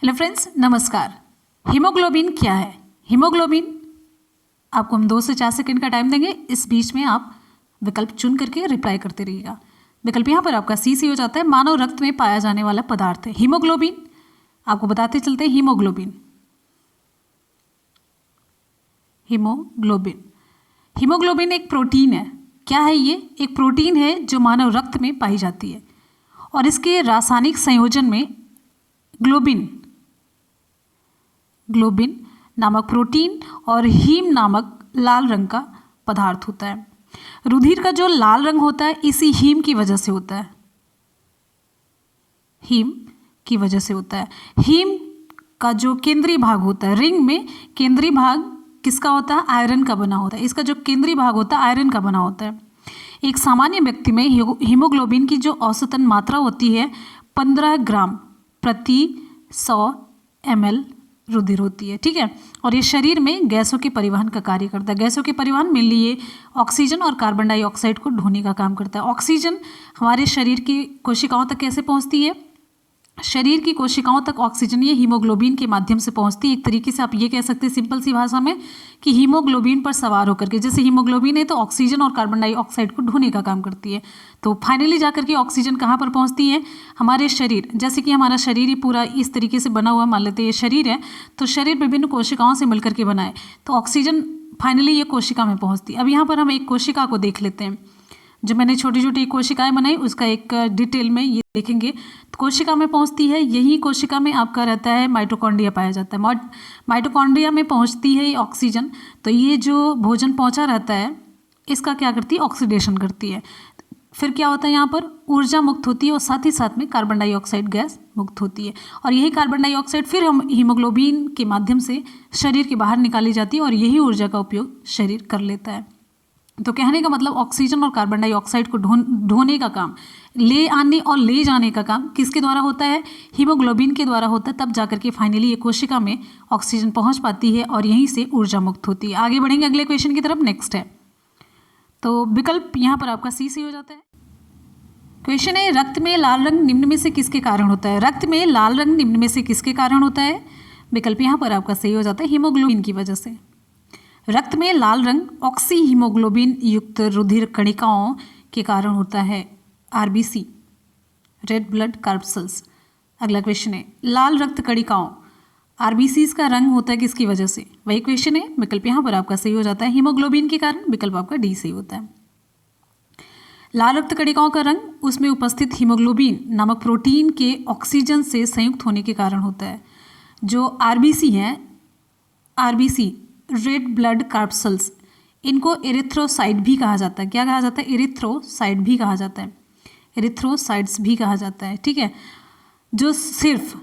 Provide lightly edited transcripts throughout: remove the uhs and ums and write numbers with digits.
Hello friends, नमस्कार। Haemoglobin क्या है? हीमोग्लोबिन आपको हम 2 से 4 सेकंड का टाइम देंगे। इस बीच में आप विकल्प चुन करके रिप्लाई करते रहिएगा। विकल्प यहाँ पर आपका सी हो जाता है। मानव रक्त में पाया जाने वाला पदार्थ है हीमोग्लोबिन। आपको बताते चलते हैं हीमोग्लोबिन। हीमोग्लोबिन हीमोग्लोबिन एक प्रोटीन है। क्या है ये? एक प्रोटीन है जो मानव रक्त में पाई जाती है और इसके रासायनिक संयोजन में ग्लोबिन नामक प्रोटीन और हीम नामक लाल रंग का पदार्थ होता है। रुधिर का जो लाल रंग होता है इसी हीम की वजह से होता है। हीम की वजह से होता है। हीम का जो केंद्रीय भाग होता है, रिंग में केंद्रीय भाग किसका होता है? आयरन का बना होता है। इसका जो केंद्रीय भाग होता है आयरन का बना होता है। एक सामान्य व्यक्ति में हीमोग्लोबिन की जो औसतन मात्रा होती है 15 ग्राम प्रति 100 ml रुधिर होती है। ठीक है। और ये शरीर में गैसों के परिवहन का कार्य करता है। गैसों के परिवहन में लिए ऑक्सीजन और कार्बन डाइऑक्साइड को ढोने का काम करता है। ऑक्सीजन हमारे शरीर की कोशिकाओं तक कैसे पहुंचती है? शरीर की कोशिकाओं तक ऑक्सीजन ये हीमोग्लोबिन के माध्यम से पहुंचती है। एक तरीके से आप ये कह सकते हैं सिंपल सी भाषा में कि हीमोग्लोबिन पर सवार होकर के, जैसे हीमोग्लोबिन है तो ऑक्सीजन और कार्बन डाइऑक्साइड को ढोने का काम करती है। तो फाइनली जाकर के ऑक्सीजन कहाँ पर पहुंचती है? हमारे शरीर, जैसे कि हमारा शरीर ही पूरा इस तरीके से बना हुआ, मान लेते हैं ये शरीर है तो शरीर विभिन्न कोशिकाओं से मिलकर के बना है, तो ऑक्सीजन फाइनली ये कोशिका में पहुँचती है। अब यहाँ पर हम एक कोशिका को देख लेते हैं। जो मैंने छोटी छोटी कोशिकाएं बनाई उसका एक डिटेल में ये देखेंगे। तो कोशिका में पहुंचती है, यही कोशिका में आपका रहता है माइटोकॉन्ड्रिया पाया जाता है। माइटोकॉन्ड्रिया में पहुंचती है ये ऑक्सीजन। तो ये जो भोजन पहुंचा रहता है इसका क्या करती है? ऑक्सीडेशन करती है। फिर क्या होता है? यहाँ पर ऊर्जा मुक्त होती है और साथ ही साथ में कार्बन डाइऑक्साइड गैस मुक्त होती है। और यही कार्बन डाइऑक्साइड फिर हम हीमोग्लोबिन के माध्यम से शरीर के बाहर निकाली जाती है और यही ऊर्जा का उपयोग शरीर कर लेता है। तो कहने का मतलब ऑक्सीजन और कार्बन डाइऑक्साइड को ढोने का काम, ले आने और ले जाने का काम किसके द्वारा होता है? हीमोग्लोबिन के द्वारा होता है। तब जाकर के फाइनली ये कोशिका में ऑक्सीजन पहुंच पाती है और यहीं से ऊर्जा मुक्त होती है। आगे बढ़ेंगे अगले क्वेश्चन की तरफ। नेक्स्ट है, तो विकल्प यहाँ पर आपका सी हो जाता है। क्वेश्चन है, रक्त में लाल रंग निम्न में से किसके कारण होता है? रक्त में लाल रंग निम्न में से किसके कारण होता है? विकल्प यहाँ पर आपका सही हो जाता है, हीमोग्लोबिन की वजह से। रक्त में लाल रंग ऑक्सी हीमोग्लोबिन युक्त रुधिर कणिकाओं के कारण होता है, आरबीसी, रेड ब्लड कार्पसल्स। अगला क्वेश्चन है, लाल रक्त कणिकाओं आरबीसीज का रंग होता है किसकी वजह से? वही क्वेश्चन है। विकल्प यहाँ पर आपका सही हो जाता है, हीमोग्लोबिन के कारण। विकल्प आपका डी सही होता है। लाल रक्त कणिकाओं का रंग उसमें उपस्थित हीमोग्लोबिन नामक प्रोटीन के ऑक्सीजन से संयुक्त होने के कारण होता है। जो आरबीसी हैं, आरबीसी रेड ब्लड कार्पसल्स, इनको एरिथ्रोसाइट भी कहा जाता है। क्या कहा जाता है? एरिथ्रोसाइट भी कहा जाता है, एरिथ्रोसाइट्स भी कहा जाता है। ठीक है। जो सिर्फ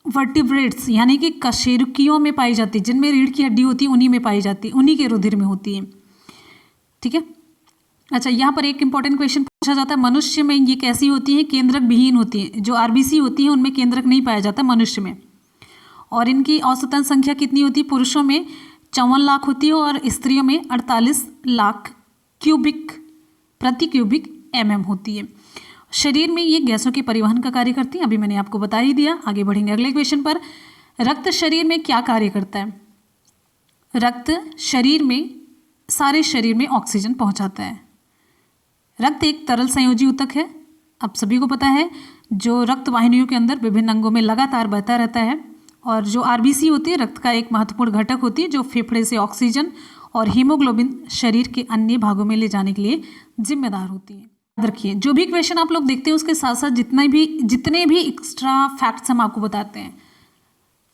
वर्टिब्रेट्स यानी कि कशेरुकियों में पाई जाती है, जिनमें रीढ़ की हड्डी होती है उन्हीं में पाई जाती है, उन्हीं के रुधिर में होती है। ठीक है। अच्छा, यहाँ पर एक इंपॉर्टेंट क्वेश्चन पूछा जाता है, मनुष्य में ये कैसी होती है? केंद्रक विहीन होती है। जो आरबीसी होती है उनमें केंद्रक नहीं पाया जाता मनुष्य में। और इनकी औसतन संख्या कितनी होती है? पुरुषों में 54 लाख होती है और स्त्रियों में 48 लाख क्यूबिक प्रति क्यूबिक mm होती है। शरीर में ये गैसों के परिवहन का कार्य करती है, अभी मैंने आपको बता ही दिया। आगे बढ़ेंगे अगले क्वेश्चन पर। रक्त शरीर में क्या कार्य करता है? रक्त शरीर में, सारे शरीर में ऑक्सीजन पहुंचाता है। रक्त एक तरल संयोजी ऊतक है, अब सभी को पता है, जो रक्त वाहिनियों के अंदर विभिन्न अंगों में लगातार बहता रहता है। और जो आरबीसी होती है रक्त का एक महत्वपूर्ण घटक होती है, जो फेफड़े से ऑक्सीजन और हीमोग्लोबिन शरीर के अन्य भागों में ले जाने के लिए जिम्मेदार होती है। याद रखिए, जो भी क्वेश्चन आप लोग देखते हैं उसके साथ साथ जितने भी एक्स्ट्रा फैक्ट्स हम आपको बताते हैं,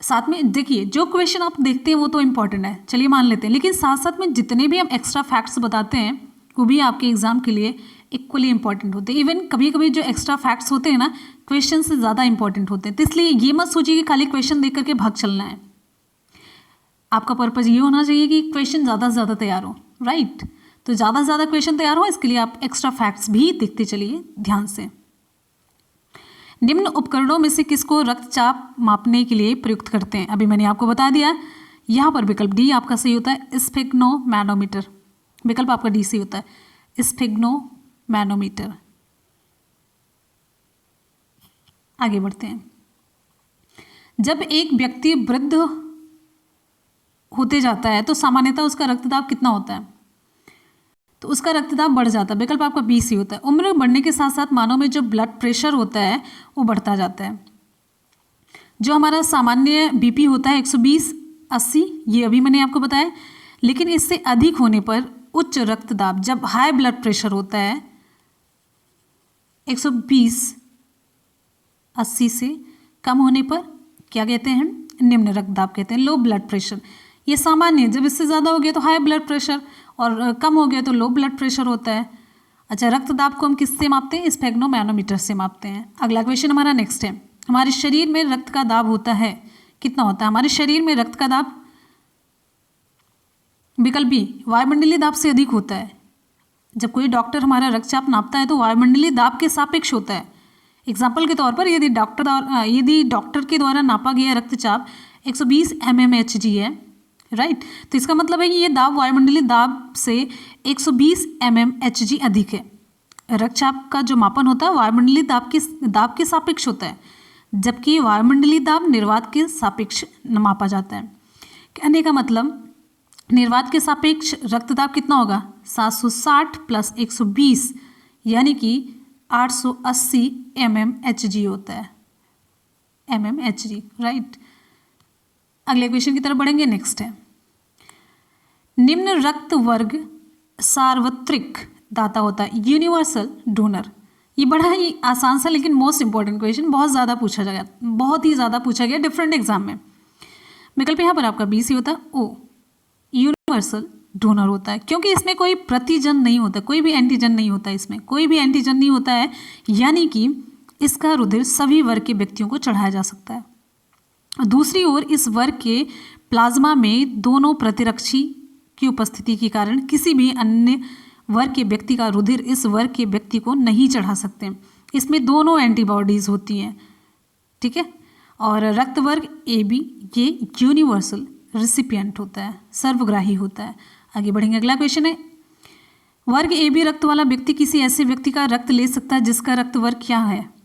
साथ में देखिए, जो क्वेश्चन आप देखते हैं वो तो इंपॉर्टेंट है, चलिए मान लेते हैं, लेकिन साथ साथ में जितने भी हम एक्स्ट्रा फैक्ट्स बताते हैं वो भी आपके एग्जाम के लिए इक्वली इंपॉर्टेंट होते हैं। इवन कभी कभी जो एक्स्ट्रा फैक्ट्स होते हैं ना, क्वेश्चन से ज़्यादा इंपॉर्टेंट होते हैं। तो इसलिए ये मत सोचिए कि खाली क्वेश्चन देख करके भाग चलना है। आपका पर्पज ये होना चाहिए कि क्वेश्चन ज़्यादा से ज़्यादा तैयार हो, राइट? तो ज़्यादा से ज़्यादा क्वेश्चन तैयार हो, इसके लिए आप एक्स्ट्रा फैक्ट्स भी देखते चलिए ध्यान से। निम्न उपकरणों में से किसको रक्तचाप मापने के लिए प्रयुक्त करते हैं? अभी मैंने आपको बता दिया। यहाँ पर विकल्प डी आपका सही होता है, स्फिग्नोमैनोमीटर। विकल्प आपका डी सही होता है, स्फिग्नोमैनोमीटर। आगे बढ़ते हैं। जब एक व्यक्ति वृद्ध होते जाता है तो सामान्यतः उसका रक्तदाब कितना होता है? तो उसका रक्तदाब बढ़ जाता है। विकल्प आपका बी सी होता है। उम्र बढ़ने के साथ साथ मानव में जो ब्लड प्रेशर होता है वो बढ़ता जाता है। जो हमारा सामान्य बीपी होता है 120/80, ये अभी मैंने आपको बताया, लेकिन इससे अधिक होने पर उच्च रक्तदाब, जब हाई ब्लड प्रेशर होता है 120/80 से कम होने पर क्या कहते हैं? निम्न रक्तदाब कहते हैं, लो ब्लड प्रेशर। ये सामान्य, जब इससे ज़्यादा हो गया तो हाई ब्लड प्रेशर और कम हो गया तो लो ब्लड प्रेशर होता है। अच्छा, रक्तदाब को हम किससे मापते हैं? स्फेग्नोमैनोमीटर से मापते हैं। अगला क्वेश्चन हमारा नेक्स्ट है, हमारे शरीर में रक्त का दाब होता है कितना होता है? हमारे शरीर में रक्त का दाब, विकल्प बी, वायुमंडलीय दाब से अधिक होता है। जब कोई डॉक्टर हमारा रक्तचाप नापता है तो वायुमंडलीय दाब के सापेक्ष होता है। एग्जाम्पल के तौर पर यदि डॉक्टर के द्वारा नापा गया रक्तचाप 120 mmHg है, राइट, तो इसका मतलब है कि ये दाब वायुमंडलीय दाब से 120 mmHg अधिक है। रक्तचाप का जो मापन होता है वायुमंडलीय दाब के सापेक्ष होता है, जबकि वायुमंडलीय दाब निर्वात के सापेक्ष मापा जाता है। कहने का मतलब निर्वात के सापेक्ष रक्तदाब कितना होगा? 760 + 120 यानी कि 880 mmHg होता है, mmHg, राइट। अगले क्वेश्चन की तरफ बढ़ेंगे। नेक्स्ट है, निम्न रक्त वर्ग सार्वत्रिक दाता होता है, यूनिवर्सल डोनर। ये बड़ा ही आसान सा लेकिन मोस्ट इंपॉर्टेंट क्वेश्चन, बहुत ज़्यादा पूछा गया, बहुत ही ज़्यादा पूछा गया डिफरेंट एग्जाम में। विकल्प यहाँ पर आपका बी सी होता है, ओ, यूनिवर्सल डोनर होता है, क्योंकि इसमें कोई प्रतिजन नहीं होता, कोई भी एंटीजन नहीं होता, इसमें कोई भी एंटीजन नहीं होता है, यानी कि इसका रुधिर सभी वर्ग के व्यक्तियों को चढ़ाया जा सकता है। दूसरी ओर इस वर्ग के प्लाज्मा में दोनों प्रतिरक्षी की उपस्थिति के कारण किसी भी अन्य वर्ग के व्यक्ति का रुधिर इस वर्ग के व्यक्ति को नहीं चढ़ा सकते। इसमें दोनों एंटीबॉडीज़ होती हैं, ठीक है। और रक्त वर्ग ए बी ये यूनिवर्सल रिसिपिएंट होता है, सर्वग्राही होता है। आगे बढ़ेंगे। अगला क्वेश्चन है, वर्ग ए बी रक्त वाला व्यक्ति किसी ऐसे व्यक्ति का रक्त ले सकता है जिसका रक्त वर्ग क्या है?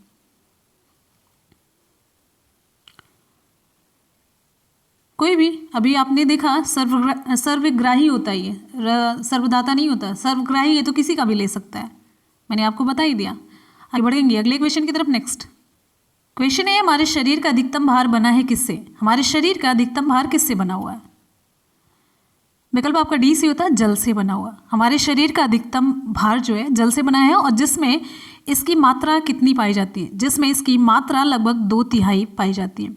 कोई भी। अभी आपने देखा सर्वग्राही होता है, ये सर्वदाता नहीं होता, सर्वग्राही है तो किसी का भी ले सकता है, मैंने आपको बता ही दिया। आगे बढ़ेंगे अगले क्वेश्चन की तरफ। नेक्स्ट क्वेश्चन है, हमारे शरीर का अधिकतम भार बना है किससे? हमारे शरीर का अधिकतम भार किससे बना हुआ है? विकल्प आपका डी से होता है, जल से बना हुआ। हमारे शरीर का अधिकतम भार जो है जल से बना है, और जिसमें इसकी मात्रा कितनी पाई जाती है? जिसमें इसकी मात्रा लगभग 2/3 पाई जाती है।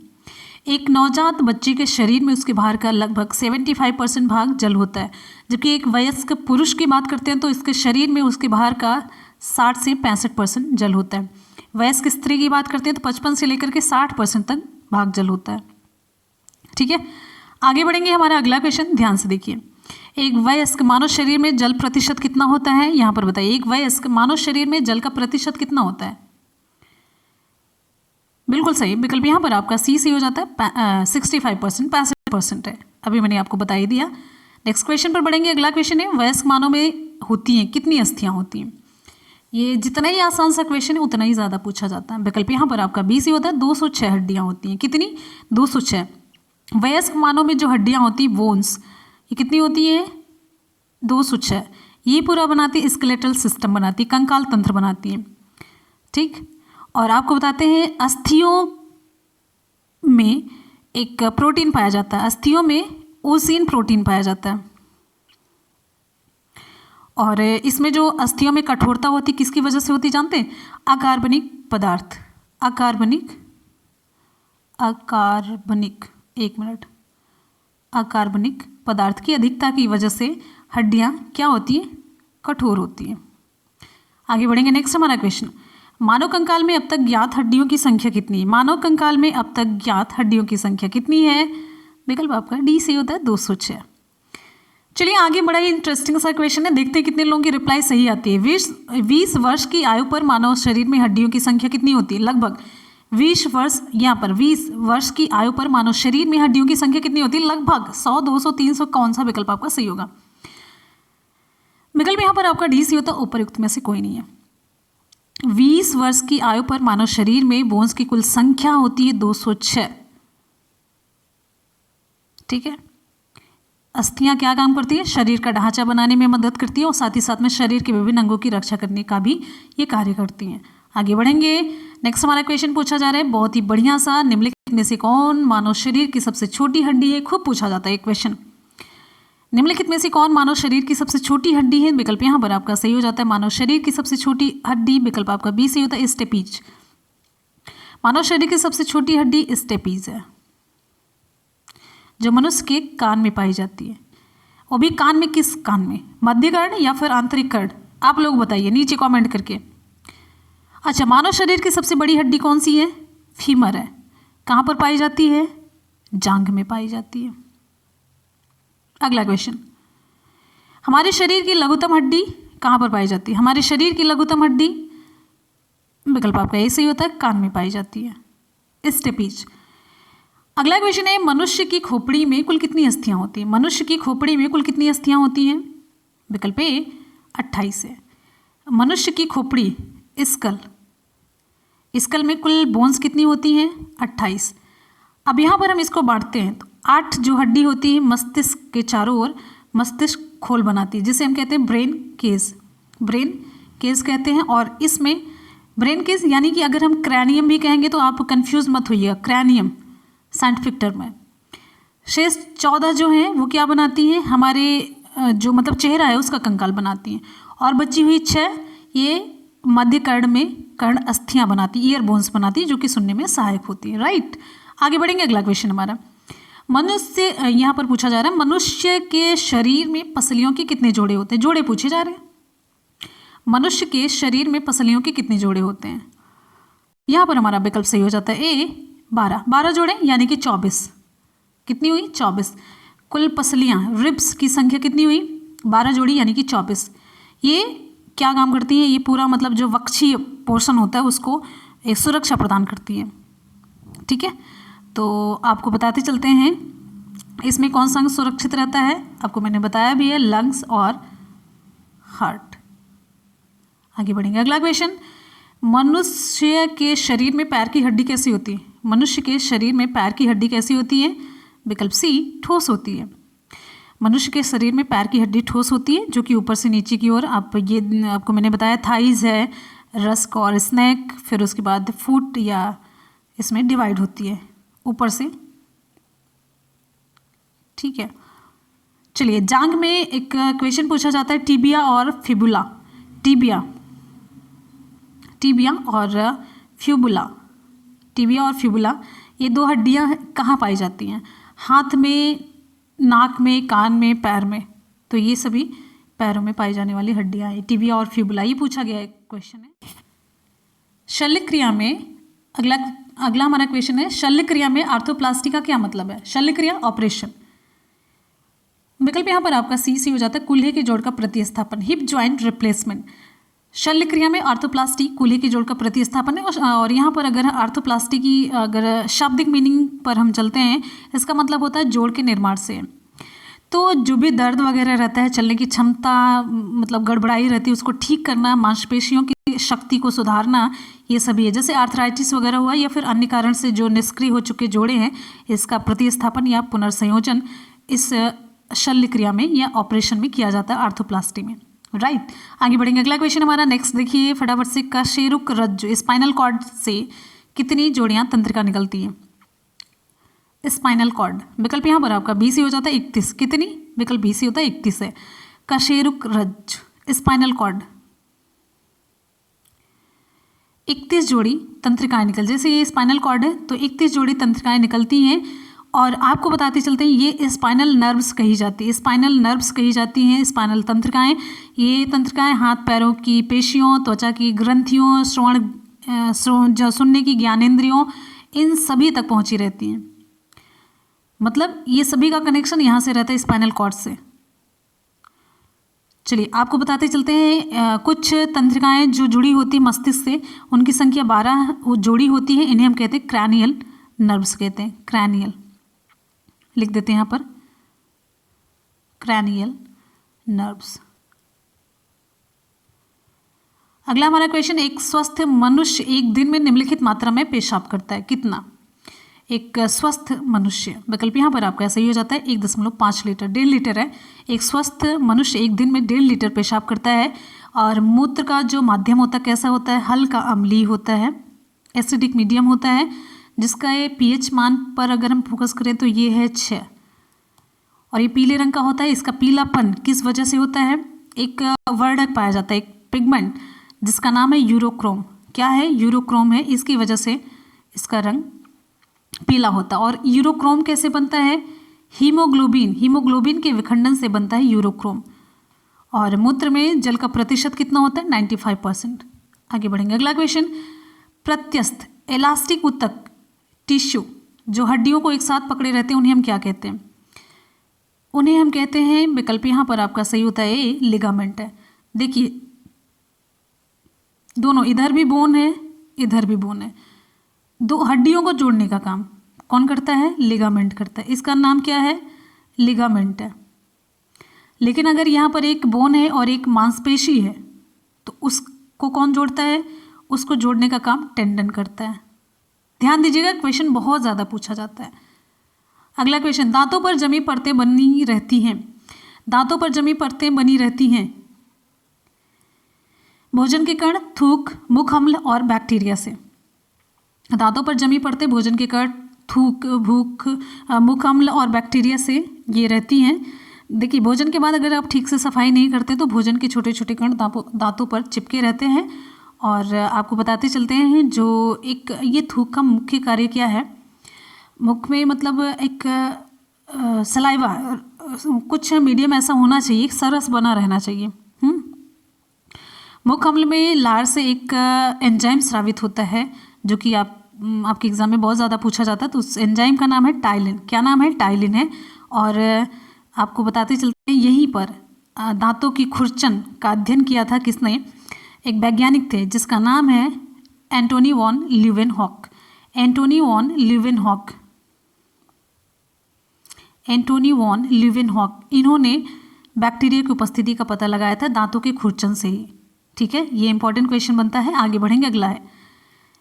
एक नवजात बच्चे के शरीर में उसके भार का लगभग 75% भाग जल होता है, जबकि एक वयस्क पुरुष की बात करते हैं तो इसके शरीर में उसके भार का 60 से 65% जल होता है। वयस्क स्त्री की बात करते हैं तो 55 से लेकर के 60% तक भाग जल होता है, ठीक है। आगे बढ़ेंगे। हमारा अगला क्वेश्चन ध्यान से देखिए, एक वयस्क मानव शरीर में जल प्रतिशत कितना होता है? यहाँ पर बताइए, एक वयस्क मानव शरीर में जल का प्रतिशत कितना होता है? बिल्कुल सही, विकल्प यहाँ पर आपका सी से हो जाता है 65%, 65% है, अभी मैंने आपको बता ही दिया। नेक्स्ट क्वेश्चन पर बढ़ेंगे। अगला क्वेश्चन है, वयस्क मानव में होती हैं कितनी अस्थियाँ होती हैं? ये जितना ही आसान सा क्वेश्चन है उतना ही ज़्यादा पूछा जाता है। विकल्प यहाँ पर आपका बी से होता है, 206 हड्डियाँ होती हैं। कितनी? 206। वयस्क मानव में जो हड्डियाँ होती हैं बोन्स, ये कितनी होती है? 206। ये पूरा बनाती है स्केलेटल सिस्टम बनाती है, कंकाल तंत्र बनाती है, ठीक। और आपको बताते हैं अस्थियों में एक प्रोटीन पाया जाता है, अस्थियों में ओसिन प्रोटीन पाया जाता है। और इसमें जो अस्थियों में कठोरता होती किसकी वजह से होती जानते हैं? अकार्बनिक पदार्थ, अकार्बनिक पदार्थ की अधिकता की वजह से हड्डियाँ क्या होती हैं? कठोर होती हैं। आगे बढ़ेंगे। नेक्स्ट हमारा क्वेश्चन, मानव कंकाल में अब तक ज्ञात हड्डियों की संख्या कितनी है? मानव कंकाल में अब तक ज्ञात हड्डियों की संख्या कितनी है? विकल्प आपका डी से होता है, 206। चलिए आगे, बड़ा ही इंटरेस्टिंग सा क्वेश्चन है, देखते हैं कितने लोगों की रिप्लाई सही आती है। 20 वर्ष की आयु पर मानव शरीर में हड्डियों की संख्या कितनी होती है? लगभग 20 वर्ष, यहाँ पर 20 वर्ष की आयु पर मानव शरीर में हड्डियों की संख्या कितनी होती है? लगभग 100, 200, 300, कौन सा विकल्प आपका सही होगा? विकल्प यहाँ पर आपका डी से होता है, उपयुक्त में से कोई नहीं है। 20 वर्ष की आयु पर मानव शरीर में बोन्स की कुल संख्या होती है 206, ठीक है। अस्थियां क्या काम करती है? शरीर का ढांचा बनाने में मदद करती है और साथ ही साथ में शरीर के विभिन्न अंगों की रक्षा करने का भी ये कार्य करती हैं। आगे बढ़ेंगे। नेक्स्ट हमारा क्वेश्चन पूछा जा रहा है बहुत ही बढ़िया सा, निम्नलिखित में से कौन मानव शरीर की सबसे छोटी हड्डी है? खूब पूछा जाता है ये क्वेश्चन। निम्नलिखित में से कौन मानव शरीर की सबसे छोटी हड्डी है? विकल्प यहाँ पर आपका सही हो जाता है, मानव शरीर की सबसे छोटी हड्डी। विकल्प आपका बी सही होता है, स्टेपीज। मानव शरीर की सबसे छोटी हड्डी स्टेपीज है, जो मनुष्य के कान में पाई जाती है। वो भी कान में, किस कान में? मध्य कर्ण या फिर आंतरिक कर्ण? आप लोग बताइए नीचे कमेंट करके। अच्छा, मानव शरीर की सबसे बड़ी हड्डी कौन सी है? फीमर है। कहाँ पर पाई जाती है? जांघ में पाई जाती है। अगला क्वेश्चन, हमारे शरीर की लघुतम हड्डी कहाँ पर पाई जाती है? हमारे शरीर की लघुतम हड्डी, विकल्प आपका ऐसे ही होता है, कान में पाई जाती है, स्टेपीज। अगला क्वेश्चन है, मनुष्य की खोपड़ी में कुल कितनी अस्थियां होती हैं? मनुष्य की खोपड़ी में कुल कितनी अस्थियां होती हैं? विकल्प ए 28 है। मनुष्य की खोपड़ी, स्कल में कुल बोन्स कितनी होती हैं? 28। अब यहाँ पर हम इसको बांटते हैं तो 8 जो हड्डी होती है मस्तिष्क के चारों ओर मस्तिष्क खोल बनाती है, जिसे हम कहते हैं ब्रेन केस कहते हैं। और इसमें ब्रेन केस यानी कि अगर हम क्रैनियम भी कहेंगे तो आप कंफ्यूज मत होइएगा, क्रैनियम साइंटिफिक टर्म है। शेष 14 जो हैं वो क्या बनाती हैं? हमारे जो मतलब चेहरा है उसका कंकाल बनाती हैं। और बची हुई 6 ये मध्य कर्ण में कर्ण अस्थियां बनाती, ईयर बोन्स बनाती, जो कि सुनने में सहायक होती है। राइट, आगे बढ़ेंगे। अगला क्वेश्चन हमारा, मनुष्य, यहाँ पर पूछा जा रहा है मनुष्य के शरीर में पसलियों के कितने जोड़े होते हैं? जोड़े पूछे जा रहे हैं। मनुष्य के शरीर में पसलियों के कितने जोड़े होते हैं? यहाँ पर हमारा विकल्प सही हो जाता है ए 12 जोड़े, यानी कि 24। कितनी हुई? 24। कुल पसलियाँ, रिब्स की संख्या कितनी हुई? 12 जोड़ी, यानी कि 24। ये क्या काम करती है? ये पूरा मतलब जो वक्षीय पोर्शन होता है उसको एक सुरक्षा प्रदान करती है। ठीक है, तो आपको बताते चलते हैं इसमें कौन सा अंग सुरक्षित रहता है। आपको मैंने बताया भी है, लंग्स और हार्ट। आगे बढ़ेंगे। अगला क्वेश्चन, मनुष्य के शरीर में पैर की हड्डी कैसी होती है? मनुष्य के शरीर में पैर की हड्डी कैसी होती है? विकल्प सी ठोस होती है। मनुष्य के शरीर में पैर की हड्डी ठोस होती है, जो कि ऊपर से नीचे की ओर, आपको मैंने बताया थाइज है, रस्क और स्नैक, फिर उसके बाद फुट या इसमें डिवाइड होती है ऊपर से। ठीक है, चलिए जांघ में एक क्वेश्चन पूछा जाता है, टिबिया और फिबुला। टिबिया और फ्यूबुला ये 2 हड्डियां कहाँ पाई जाती हैं? हाथ में, नाक में, कान में, पैर में। तो ये सभी पैरों में पाई जाने वाली हड्डियां हैं, टिबिया और फ्यूबुला। ये पूछा गया क्वेश्चन है। शल्य क्रिया में अगला हमारा क्वेश्चन है, शल्य क्रिया में आर्थोप्लास्टी का क्या मतलब है? शल्य क्रिया, ऑपरेशन। विकल्प यहाँ पर आपका सी हो जाता है, कूल्हे के जोड़ का प्रतिस्थापन, हिप ज्वाइंट रिप्लेसमेंट। शल्य क्रिया में आर्थोप्लास्टी कूल्हे के जोड़ का प्रतिस्थापन है। और यहाँ पर अगर आर्थोप्लास्टी की अगर शाब्दिक मीनिंग पर हम चलते हैं, इसका मतलब होता है जोड़ के निर्माण से। तो जो भी दर्द वगैरह रहता है, चलने की क्षमता मतलब गड़बड़ाई रहती है, उसको ठीक करना, मांसपेशियों की शक्ति को सुधारना, ये सभी है। जैसे आर्थराइटिस वगैरह हुआ या फिर अन्य कारण से जो निष्क्रिय हो चुके जोड़े हैं, इसका प्रतिस्थापन या पुनर्संयोजन इस शल्य क्रिया में या ऑपरेशन में किया जाता है, आर्थोप्लास्टी में। राइट, आगे बढ़ेंगे। अगला क्वेश्चन हमारा नेक्स्ट देखिए फटाफट से, कशेरुक रज्जु, स्पाइनल कॉर्ड से कितनी जोड़ियां तंत्रिका निकलती हैं? स्पाइनल कॉर्ड, विकल्प यहाँ पर आपका बी सी हो जाता है 31। कितनी? विकल्प बी सी होता है 31 है। कशेरुक रज्जु, स्पाइनल कॉर्ड 31 जोड़ी तंत्रिकाएं निकल, जैसे ये स्पाइनल कॉर्ड है तो 31 जोड़ी तंत्रिकाएं निकलती हैं। और आपको बताते चलते हैं ये स्पाइनल नर्व्स कही जाती है, हैं स्पाइनल तंत्रिकाएं। ये तंत्रिकाएं हाथ पैरों की पेशियों, त्वचा की ग्रंथियों, सुनने की ज्ञानेंद्रियों, इन सभी तक पहुंची रहती हैं। मतलब ये सभी का कनेक्शन यहाँ से रहता है स्पाइनल कॉर्ड से। चलिए आपको बताते चलते हैं कुछ तंत्रिकाएं जो जुड़ी होती है मस्तिष्क से, उनकी संख्या 12 जोड़ी होती है। इन्हें हम कहते हैं क्रैनियल नर्व्स कहते हैं। क्रैनियल लिख देते हैं यहाँ पर, क्रैनियल नर्व्स। अगला हमारा क्वेश्चन, एक स्वस्थ मनुष्य एक दिन में निम्नलिखित मात्रा में पेशाब करता है, कितना? एक स्वस्थ मनुष्य, विकल्प यहाँ पर आपका सही हो जाता है 1.5 लीटर, 1.5 लीटर है। एक स्वस्थ मनुष्य एक दिन में 1.5 लीटर पेशाब करता है। और मूत्र का जो माध्यम होता है कैसा होता है, हल्का अम्लीय होता है, एसिडिक मीडियम होता है, जिसका ये pH मान पर अगर हम फोकस करें तो ये है 6। और ये पीले रंग का होता है। इसका पीलापन किस वजह से होता है, एक वर्णक पाया जाता है, एक पिगमेंट जिसका नाम है यूरोक्रोम। क्या है, यूरोक्रोम है, इसकी वजह से इसका रंग पीला होता है। और यूरोक्रोम कैसे बनता है, हीमोग्लोबिन के विखंडन से बनता है यूरोक्रोम। और मूत्र में जल का प्रतिशत कितना होता है, 95%। आगे बढ़ेंगे, अगला क्वेश्चन, प्रत्यस्थ इलास्टिक ऊतक टिश्यू जो हड्डियों को एक साथ पकड़े रहते हैं उन्हें हम क्या कहते हैं, उन्हें हम कहते हैं, विकल्प यहाँ पर आपका सही होता है ए, लिगामेंट है। देखिए दोनों, इधर भी बोन है इधर भी बोन है, दो हड्डियों को जोड़ने का काम कौन करता है, लिगामेंट करता है। इसका नाम क्या है, लिगामेंट है। लेकिन अगर यहाँ पर एक बोन है और एक मांसपेशी है तो उसको कौन जोड़ता है, उसको जोड़ने का काम टेंडन करता है। ध्यान दीजिएगा, क्वेश्चन बहुत ज़्यादा पूछा जाता है। अगला क्वेश्चन, दांतों पर जमी परतें बनी रहती हैं, दांतों पर जमी परतें बनी रहती हैं भोजन के कण, थूक, मुख अम्ल और बैक्टीरिया से। दांतों पर जमी परतें भोजन के कण, थूक, भूख, मुख अम्ल और बैक्टीरिया से ये रहती हैं। देखिए भोजन के बाद अगर आप ठीक से सफाई नहीं करते तो भोजन के छोटे छोटे कण दांतों पर चिपके रहते हैं। और आपको बताते चलते हैं, जो एक ये थूक का मुख्य कार्य क्या है, मुख में मतलब एक सलाइवा, कुछ मीडियम ऐसा होना चाहिए, एक सरस बना रहना चाहिए। मुख अम्ल में लार से एक एंजाइम स्रावित होता है, जो कि आपके एग्जाम में बहुत ज़्यादा पूछा जाता है। तो उस एंजाइम का नाम है टाइलिन। क्या नाम है, टाइलिन है। और आपको बताते चलते हैं, यहीं पर दांतों की खुरचन का अध्ययन किया था किसने, एक वैज्ञानिक थे जिसका नाम है Antony von Leeuwenhoek. Antony von Leeuwenhoek इन्होंने बैक्टीरिया की उपस्थिति का पता लगाया था दांतों के खुरचन से ही। ठीक है, ये इंपॉर्टेंट क्वेश्चन बनता है। आगे बढ़ेंगे, अगला है,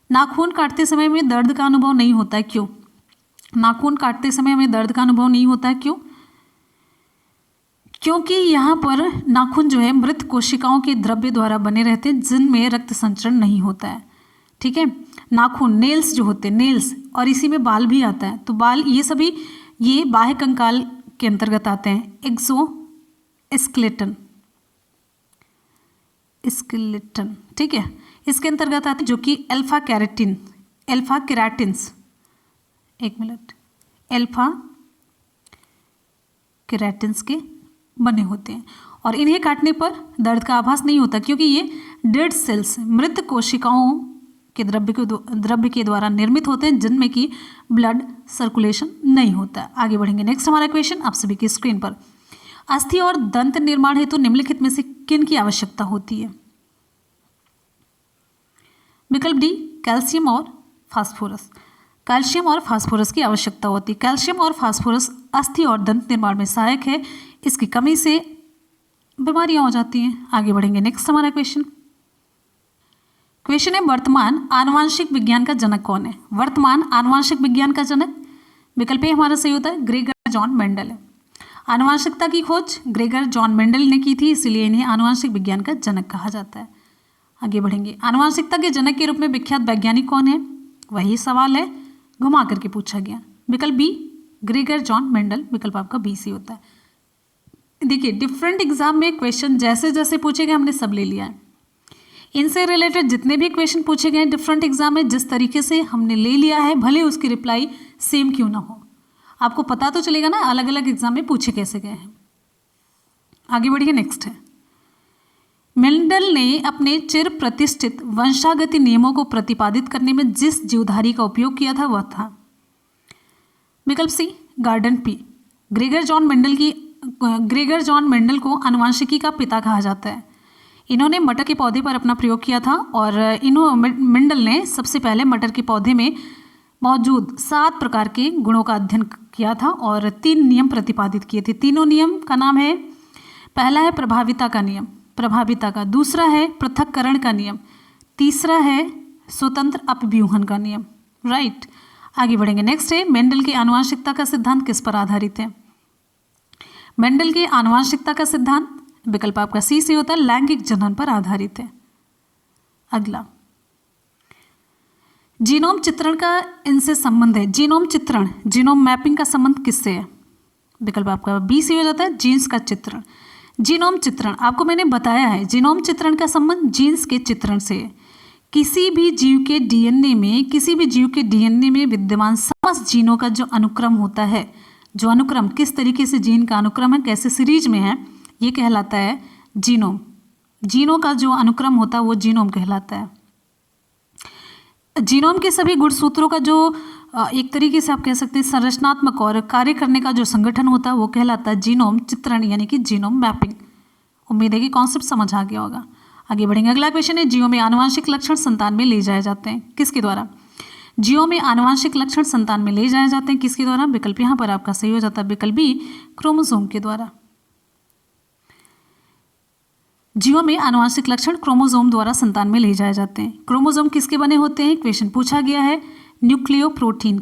नाखून काटते समय में दर्द का अनुभव नहीं होता है, क्यों। नाखून काटते समय हमें दर्द का अनुभव नहीं होता है, क्यों, क्योंकि यहाँ पर नाखून जो है मृत कोशिकाओं के द्रव्य द्वारा बने रहते हैं जिनमें रक्त संचरण नहीं होता है। ठीक है, नाखून, नेल्स जो होते हैं, नेल्स, और इसी में बाल भी आता है। तो बाल, ये सभी ये बाह्य कंकाल के अंतर्गत आते हैं। एक्सोस्केलेटन, ठीक है, इसके अंतर्गत आते हैं, जो कि अल्फा केराटिन्स के बने होते हैं। और इन्हें काटने पर दर्द का आभास नहीं होता, क्योंकि ये डेड सेल्स, मृत कोशिकाओं के द्रव्य के द्वारा निर्मित होते हैं जिनमें कि ब्लड सर्कुलेशन नहीं होता। आगे बढ़ेंगे, नेक्स्ट हमारा क्वेश्चन आप सभी की स्क्रीन पर, अस्थि और दंत निर्माण हेतु निम्नलिखित में से किन की आवश्यकता होती है। विकल्प डी, कैल्शियम और फास्फोरस। कैल्शियम और फास्फोरस की आवश्यकता होती है। कैल्शियम और फास्फोरस अस्थि और दंत निर्माण में सहायक है, इसकी कमी से बीमारियां हो जाती हैं। आगे बढ़ेंगे, नेक्स्ट हमारा क्वेश्चन है, वर्तमान आनुवांशिक विज्ञान का जनक कौन है। वर्तमान आनुवांशिक विज्ञान का जनक, विकल्प ए हमारा सही होता है, ग्रेगर जॉन मेंडल है। आनुवांशिकता की खोज ग्रेगर जॉन मेंडल ने की थी, इसलिए इन्हें आनुवांशिक विज्ञान का जनक कहा जाता है। आगे बढ़ेंगे, आनुवांशिकता के जनक के रूप में विख्यात वैज्ञानिक कौन है, वही सवाल है, घुमा करके पूछा गया। विकल्प बी, ग्रेगर जॉन मेंडल, विकल्प आपका बी सी होता है। देखिए डिफरेंट एग्जाम में क्वेश्चन जैसे जैसे पूछे गए हमने सब ले लिया है। इनसे रिलेटेड जितने भी क्वेश्चन पूछे गए डिफरेंट एग्जाम में जिस तरीके से हमने ले लिया है, भले उसकी रिप्लाई सेम क्यों ना हो, आपको पता तो चलेगा ना अलग अलग एग्जाम में पूछे कैसे गए हैं। आगे बढ़िए, नेक्स्ट है, मेंडल ने अपने चिर प्रतिष्ठित वंशागति नियमों को प्रतिपादित करने में जिस जीवधारी का उपयोग किया था वह था, विकल्प C, garden pea. Gregor John Mendel को आनुवांशिकी का पिता कहा जाता है। इन्होंने मटर के पौधे पर अपना प्रयोग किया था और मेंडल ने सबसे पहले मटर के पौधे में मौजूद 7 प्रकार के गुणों का अध्ययन किया था और 3 नियम प्रतिपादित किए थे। तीनों नियम का नाम है, पहला है प्रभाविता का नियम, प्रभाविता का, दूसरा है पृथक्करण का नियम, तीसरा है स्वतंत्र अपव्यूहन का नियम। राइट। आगे बढ़ेंगे। नेक्स्ट है मेंडल के आनुवंशिकता का सिद्धांत किस पर आधारित है? मेंडल के आनुवंशिकता का सिद्धांत विकल्प आपका सी से होता है, लैंगिक जनन पर आधारित है। अगला, जीनोम चित्रण का इनसे संबंध है। जीनोम चित्रण, जीनोम मैपिंग का संबंध किससे है? विकल्प आपका बी से हो जाता है, जीन्स का चित्रण। जीनोम चित्रण आपको मैंने बताया है, जीनोम चित्रण का संबंध जीन्स के चित्रण से है। किसी भी जीव के डीएनए में विद्यमान समस्त जीनों का जो अनुक्रम होता है, जो अनुक्रम किस तरीके से जीन का अनुक्रम है, कैसे सीरीज में है, ये कहलाता है जीनोम। जीनों का जो अनुक्रम होता है वो जीनोम कहलाता है। जीनोम के सभी गुणसूत्रों का जो एक तरीके से आप कह सकते हैं संरचनात्मक और कार्य करने का जो संगठन होता है वो कहलाता है जीनोम चित्रण यानी कि जीनोम मैपिंग। उम्मीद है कि कॉन्सेप्ट समझ आ गया होगा। आगे बढ़ेंगे। अगला क्वेश्चन है, जीवों में आनुवंशिक लक्षण संतान में ले जाए जाते हैं किसके द्वारा? जीवों में आनुवंशिक लक्षण संतान में ले जाए जाते हैं किसके द्वारा? विकल्प यहाँ पर आपका सही हो जाता है, विकल्प बी, क्रोमोसोम के द्वारा। जीवों में आनुवंशिक लक्षण क्रोमोसोम द्वारा संतान में ले जाए जाते हैं। क्रोमोसोम किसके बने होते हैं? क्वेश्चन पूछा गया है, न्यूक्लियोप्रोटीन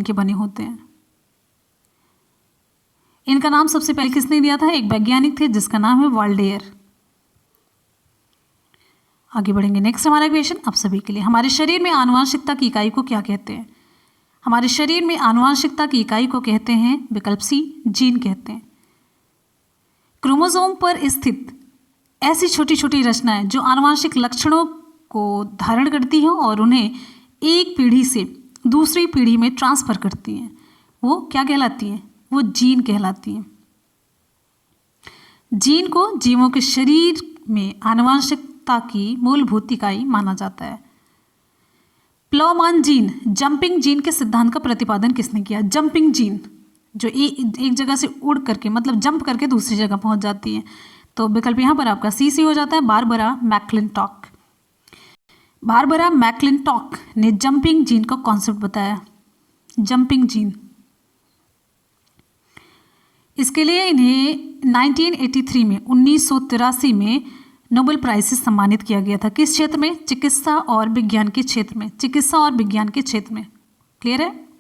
के बने होते हैं। इनका नाम सबसे पहले किसने दिया था? एक वैज्ञानिक थे जिसका नाम है वाल्डेयर। आगे बढ़ेंगे। नेक्स्ट हमारा क्वेश्चन आप सभी के लिए, हमारे शरीर में आनुवंशिकता की इकाई को क्या कहते हैं? हमारे शरीर में आनुवंशिकता की इकाई को कहते हैं, विकल्प सी, जीन कहते हैं। क्रोमोसोम पर स्थित ऐसी छोटी छोटी रचनाएं जो आनुवंशिक लक्षणों को धारण करती हैं और उन्हें एक पीढ़ी से दूसरी पीढ़ी में ट्रांसफर करती हैं, वो क्या कहलाती हैं? वो जीन कहलाती हैं। जीन को जीवों के शरीर में आनुवंशिकता की मूलभूत इकाई माना जाता है। प्लवमान जीन, जंपिंग जीन के सिद्धांत का प्रतिपादन किसने किया? जंपिंग जीन जो एक जगह से उड़ करके मतलब जंप करके दूसरी जगह पहुंच जाती है, तो विकल्प यहाँ पर आपका सी सी हो जाता है, बारबरा मैक्लिंटॉक। बारबरा मैक्लिंटॉक ने जंपिंग जीन का कॉन्सेप्ट बताया, जंपिंग जीन। इसके लिए इन्हें 1983 में नोबेल प्राइज से सम्मानित किया गया था। किस क्षेत्र में? चिकित्सा और विज्ञान के क्षेत्र में। क्लियर है?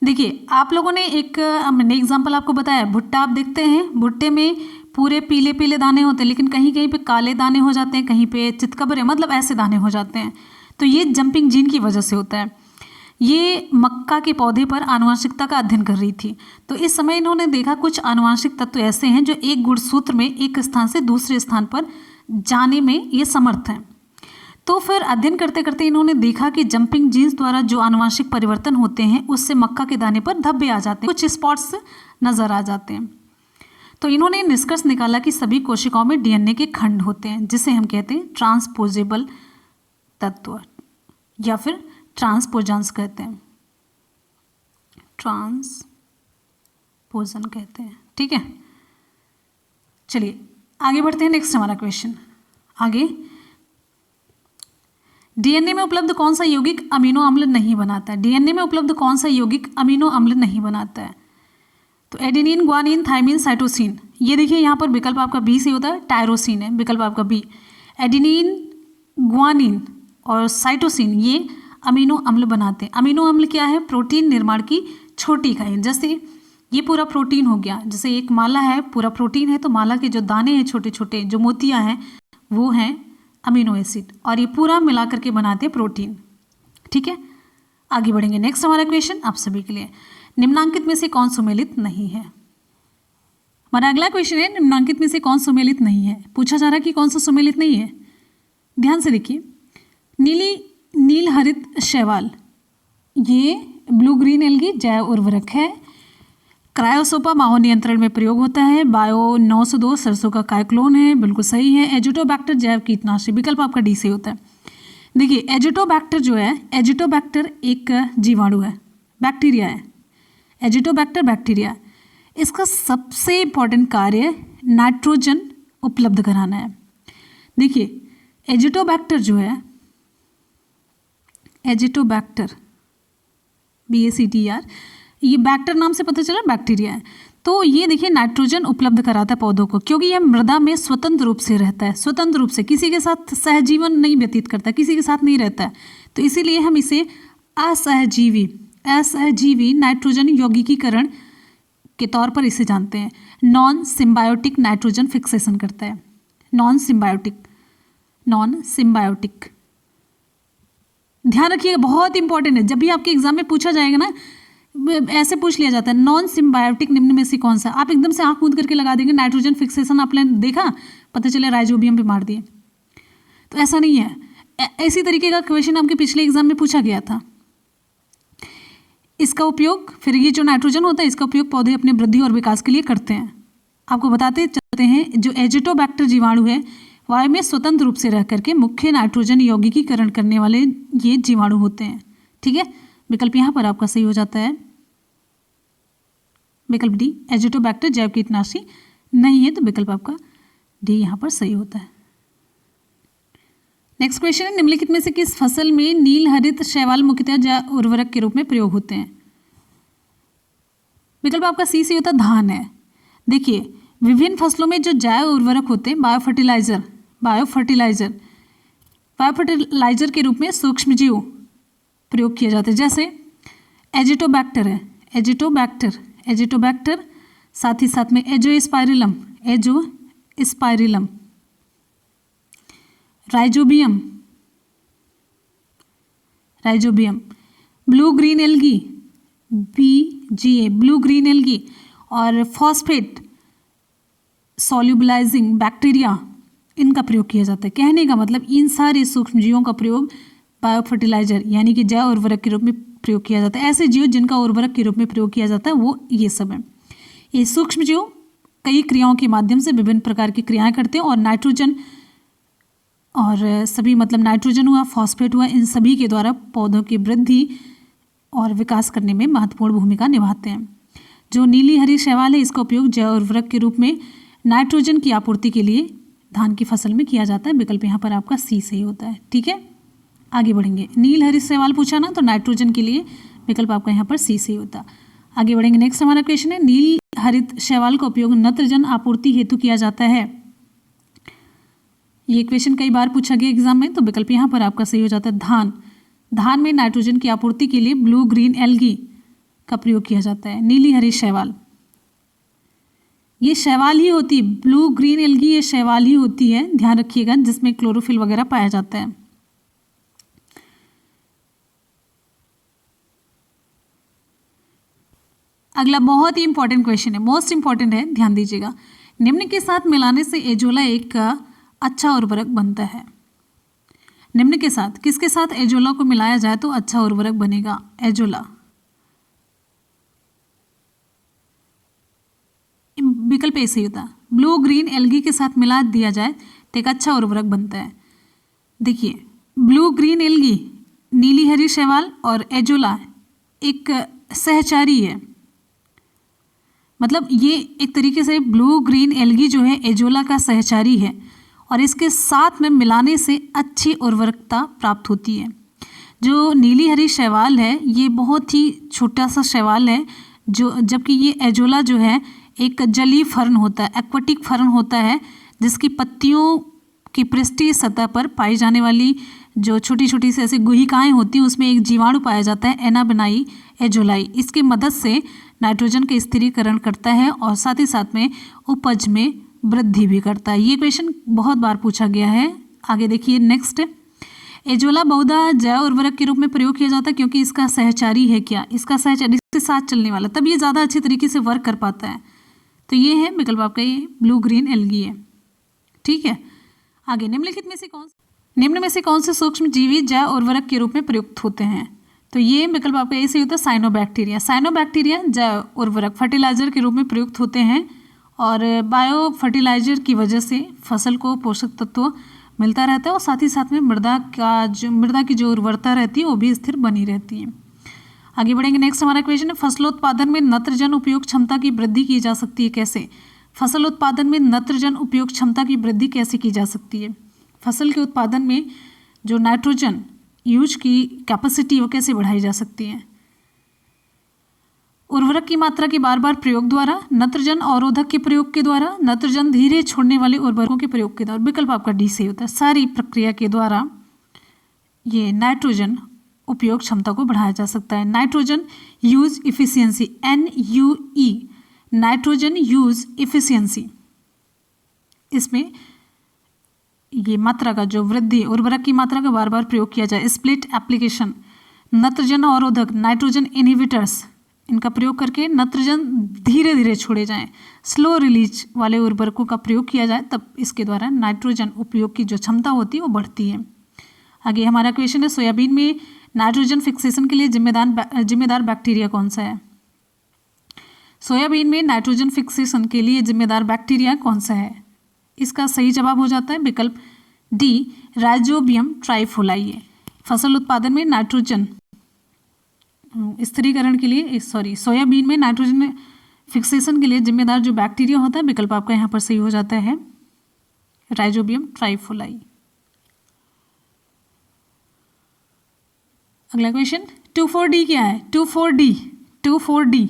देखिए, आप लोगों ने एक मैंने एग्जाम्पल आपको बताया, भुट्टा आप देखते हैं, भुट्टे में पूरे पीले पीले दाने होते हैं, लेकिन कहीं कहीं पे काले दाने हो जाते हैं, कहीं पे चितकबरे मतलब ऐसे दाने हो जाते हैं। तो ये जंपिंग जीन की वजह से होता है। ये मक्का के पौधे पर आनुवंशिकता का अध्ययन कर रही थी, तो इस समय इन्होंने देखा कुछ आनुवंशिक तत्व ऐसे हैं जो एक गुणसूत्र में एक स्थान से दूसरे स्थान पर जाने में ये समर्थ हैं। तो फिर अध्ययन करते करते इन्होंने देखा कि जंपिंग जीन्स द्वारा जो आनुवंशिक परिवर्तन होते हैं उससे मक्का के दाने पर धब्बे आ जाते हैं, कुछ स्पॉट्स नजर आ जाते हैं। तो इन्होंने निष्कर्ष निकाला कि सभी कोशिकाओं में डीएनए के खंड होते हैं, जिसे हम कहते हैं ट्रांसपोजेबल तत्व या फिर ट्रांसपोजन्स कहते हैं, ट्रांसपोजन कहते हैं। ठीक है, चलिए आगे बढ़ते हैं। नेक्स्ट हमारा क्वेश्चन आगे, डीएनए में उपलब्ध कौन सा यौगिक अमीनो अम्ल नहीं बनाता है? डीएनए में उपलब्ध कौन सा यौगिक अमीनो अम्ल नहीं बनाता है? तो एडेनिन, ग्वानिन, थाइमिन, साइटोसिन। ये देखिए यहाँ पर विकल्प आपका बी से होता है, टायरोसिन है विकल्प आपका बी। एडेनिन, ग्वानिन और साइटोसिन ये अमीनो अम्ल बनाते हैं। अमीनो अम्ल क्या है? प्रोटीन निर्माण की छोटी इकाई। जैसे ये पूरा प्रोटीन हो गया, जैसे एक माला है पूरा प्रोटीन है, तो माला के जो दाने हैं छोटे छोटे जो मोतियाँ हैं वो हैं अमीनो एसिड, और ये पूरा मिला करके बनाते हैं प्रोटीन। ठीक है, आगे बढ़ेंगे। नेक्स्ट हमारा क्वेश्चन आप सभी के लिए, निम्नांकित में से कौन सुमेलित नहीं है? हमारा अगला क्वेश्चन है, निम्नांकित में से कौन सुमेलित नहीं है? पूछा जा रहा है कि कौन सा सुमेलित नहीं है। ध्यान से देखिए, नील हरित शैवाल ये ब्लू ग्रीन एल्गी जैव उर्वरक है। क्रायोसोपा माहो नियंत्रण में प्रयोग होता है। बायो 902 सरसों का कायक्लोन है, बिल्कुल सही है। एजिटोबैक्टर जैव कीटनाशक, विकल्प आपका डी से होता है। देखिए एजिटोबैक्टर जो है, एजिटोबैक्टर एक जीवाणु है, बैक्टीरिया है। एजिटोबैक्टर बैक्टीरिया, इसका सबसे इम्पॉर्टेंट कार्य नाइट्रोजन उपलब्ध कराना है। देखिए एजिटोबैक्टर जो है, एजिटोबैक्टर BACTR, ये बैक्टर नाम से पता चला बैक्टीरिया है। तो ये देखिए नाइट्रोजन उपलब्ध कराता है पौधों को, क्योंकि यह मृदा में स्वतंत्र रूप से रहता है, स्वतंत्र रूप से किसी के साथ सहजीवन नहीं व्यतीत करता, किसी के साथ नहीं रहता है, तो इसीलिए हम इसे असहजीवी नाइट्रोजन यौगिकीकरण के तौर पर इसे जानते हैं। नॉन सिम्बायोटिक नाइट्रोजन फिक्सेशन करता है, नॉन सिम्बायोटिक। ध्यान रखिएगा, बहुत इंपॉर्टेंट है, जब भी आपके एग्जाम में पूछा जाएगा ना, ऐसे पूछ लिया जाता है नॉन सिम्बायोटिक निम्न में से कौन सा, आप एकदम से आंख मूंद करके लगा देंगे नाइट्रोजन फिक्सेशन आपने देखा, पता चले राइजोबियम पे मार दिए, तो ऐसा नहीं है। इसी तरीके का क्वेश्चन आपके पिछले एग्जाम में पूछा गया था। इसका उपयोग, फिर ये जो नाइट्रोजन होता है इसका उपयोग पौधे अपने वृद्धि और विकास के लिए करते हैं। आपको बताते चलते हैं, जो एजिटोबैक्टर जीवाणु है वायु में स्वतंत्र रूप से रह करके मुख्य नाइट्रोजन यौगिकीकरण करने वाले ये जीवाणु होते हैं। ठीक है, विकल्प यहाँ पर आपका सही हो जाता है, विकल्प डी, एजिटोबैक्टर जैव कीटनाशी नहीं है, तो विकल्प आपका डी यहाँ पर सही होता है। नेक्स्ट क्वेश्चन है, निम्नलिखित में से किस फसल में नील हरित शैवाल मुख्यतः जैव उर्वरक के रूप में प्रयोग होते हैं? विकल्प आपका सी से होता है, धान है। देखिए, विभिन्न फसलों में जो जैव उर्वरक होते हैं, बायोफर्टिलाइजर के रूप में सूक्ष्मजीव प्रयोग किए जाते हैं, जैसे एजिटोबैक्टर है, एजिटोबैक्टर, साथ ही साथ में Azospirillum, rhizobium, blue green algae, BGA, blue green algae, और फॉस्फेट सॉल्युबलाइजिंग बैक्टीरिया, इनका प्रयोग किया जाता है। कहने का मतलब इन सारे सूक्ष्मजीवों का प्रयोग बायोफर्टिलाइजर यानी कि जैव उर्वरक के रूप में प्रयोग किया जाता है। ऐसे जीव जिनका उर्वरक के रूप में प्रयोग किया जाता है वो ये सब है। ये सूक्ष्मजीव कई क्रियाओं के माध्यम से विभिन्न प्रकार की क्रियाएं करते हैं और नाइट्रोजन और सभी, मतलब नाइट्रोजन हुआ, फॉस्फेट हुआ, इन सभी के द्वारा पौधों की वृद्धि और विकास करने में महत्वपूर्ण भूमिका निभाते हैं। जो नीली हरी शैवाल है इसका उपयोग जैव उर्वरक के रूप में नाइट्रोजन की आपूर्ति के लिए धान की फसल में किया जाता है। विकल्प यहाँ पर आपका सी सही होता है। ठीक है, आगे बढ़ेंगे। नील हरित शैवाल पूछा ना, तो नाइट्रोजन के लिए विकल्प आपका यहाँ पर सी सही होता है। आगे बढ़ेंगे, नेक्स्ट हमारा क्वेश्चन है, नील हरित शैवाल का उपयोग नत्रजन आपूर्ति हेतु किया जाता है। ये क्वेश्चन कई बार पूछा गया एग्जाम में, तो विकल्प यहाँ पर आपका सही हो जाता है, धान में नाइट्रोजन की आपूर्ति के लिए ब्लू ग्रीन एल्गी का प्रयोग किया जाता है। नीली हरी शैवाल, ये शैवाल ही होती है, ब्लू ग्रीन एल्गी ये शैवाल ही होती है, ध्यान रखिएगा, जिसमें क्लोरोफिल वगैरह पाया जाता है। अगला बहुत ही इंपॉर्टेंट क्वेश्चन है, मोस्ट इंपॉर्टेंट है, ध्यान दीजिएगा। निम्न के साथ मिलाने से एजोला एक का अच्छा उर्वरक बनता है। निम्न के साथ, किसके साथ एजोला को मिलाया जाए तो अच्छा उर्वरक बनेगा? एजोला, विकल्प ऐसे ही होता, ब्लू ग्रीन एल्गी के साथ मिला दिया जाए तो एक अच्छा उर्वरक बनता है। देखिए, ब्लू ग्रीन एल्गी, नीली हरी शैवाल और एजोला एक सहचारी है, मतलब ये एक तरीके से ब्लू ग्रीन एल्गी जो है एजोला का सहचारी है और इसके साथ में मिलाने से अच्छी उर्वरकता प्राप्त होती है। जो नीली हरी शैवाल है ये बहुत ही छोटा सा शैवाल है, जो जबकि ये एजोला जो है एक जलीय फर्न होता है, एक्वाटिक फर्न होता है, जिसकी पत्तियों की पृष्ठीय सतह पर पाई जाने वाली जो छोटी छोटी से ऐसे गुहिकाएँ होती हैं उसमें एक जीवाणु पाया जाता है, एनाबेनाई एजोलाई। इसकी मदद से नाइट्रोजन का स्थिरीकरण करता है और साथ ही साथ में उपज में वृद्धि भी करता है। ये क्वेश्चन बहुत बार पूछा गया है। आगे देखिए, नेक्स्ट, एजोला बहुधा जैव उर्वरक के रूप में प्रयोग किया जाता है क्योंकि इसका सहचारी है। क्या? इसका सहचारी, इसके साथ चलने वाला, तब ये ज़्यादा अच्छे तरीके से वर्क कर पाता है। तो ये है विकल्प आपका, ये ब्लू ग्रीन एल्गी है। ठीक है, आगे, निम्नलिखित में से कौन से सूक्ष्म जीवी जैव उर्वरक के रूप में प्रयुक्त होते हैं? तो ये विकल्प आपका ऐसे होता है, साइनोबैक्टीरिया जैव उर्वरक फर्टिलाइजर के रूप में प्रयुक्त होते हैं और बायो फर्टिलाइजर की वजह से फसल को पोषक तत्व मिलता रहता है और साथ ही साथ में मृदा की जो उर्वरता रहती है वो भी स्थिर बनी रहती है। आगे बढ़ेंगे, नेक्स्ट हमारा क्वेश्चन है, फसलोत्पादन में नत्रजन उपयोग क्षमता की वृद्धि की जा सकती है कैसे? फसलोत्पादन में नत्रजन उपयोग क्षमता की वृद्धि कैसे की जा सकती है? फसल के उत्पादन में जो नाइट्रोजन यूज की कैपेसिटी वो कैसे बढ़ाई जा सकती है? उर्वरक की मात्रा के बार बार प्रयोग द्वारा, नत्रजन अवरोधक के प्रयोग के द्वारा, नत्रजन धीरे छोड़ने वाले उर्वरकों के प्रयोग के द्वारा। विकल्प आपका डी सही होता है। सारी प्रक्रिया के द्वारा ये नाइट्रोजन उपयोग क्षमता को बढ़ाया जा सकता है। Nitrogen use efficiency, NUE, nitrogen use efficiency, इसमें ये मात्रा का जो वृद्धि, उर्वरक की मात्रा का बार बार प्रयोग किया जाए। स्प्लिट एप्लीकेशन, नत्रजन अवरोधक, नाइट्रोजन इनहिबिटर्स, इनका प्रयोग करके नत्रजन धीरे धीरे छोड़े जाएं। स्लो रिलीज वाले उर्वरकों का प्रयोग किया जाए, तब इसके द्वारा नाइट्रोजन उपयोग की जो क्षमता होती है वो बढ़ती है। आगे हमारा क्वेश्चन है, सोयाबीन में नाइट्रोजन फिक्सेशन के लिए जिम्मेदार बैक्टीरिया कौन सा है? सोयाबीन में नाइट्रोजन फिक्सेशन के लिए जिम्मेदार बैक्टीरिया कौन सा है? इसका सही जवाब हो जाता है विकल्प डी, राइजोबियम ट्राइफोलाई। फसल उत्पादन में नाइट्रोजन स्थिरीकरण के लिए, सोयाबीन में नाइट्रोजन फिक्सेशन के लिए जिम्मेदार जो बैक्टीरिया होता है, विकल्प आपका यहाँ पर सही हो जाता है राइजोबियम ट्राइफोलाई। अगला क्वेश्चन 24D क्या है? 24D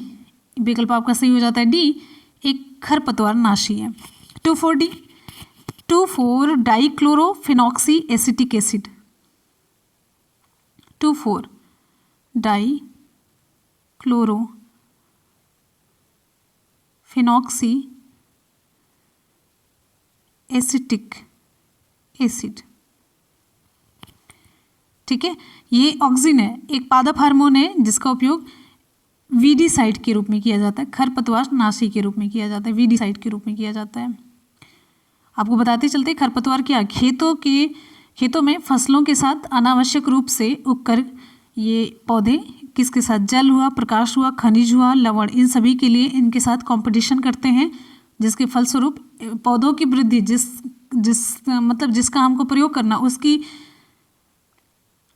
विकल्प आपका सही हो जाता है डी, एक खरपतवार नाशी है। 24D 24 dichlorophenoxy acetic acid, 24 dichlorophenoxy acetic acid, ठीक है। ये ऑक्सिन है, एक पादप हार्मोन है जिसका उपयोग वीडीसाइड के रूप में किया जाता है, खरपतवार नाशी के रूप में किया जाता है, वीडीसाइड के रूप में किया जाता है। आपको बताते चलते खरपतवार क्या, खेतों में फसलों के साथ अनावश्यक रूप से उगकर ये पौधे किसके साथ, जल हुआ, प्रकाश हुआ, खनिज हुआ, लवण, इन सभी के लिए इनके साथ कंपटीशन करते हैं, जिसके फलस्वरूप पौधों की वृद्धि जिसका हमको प्रयोग करना, उसकी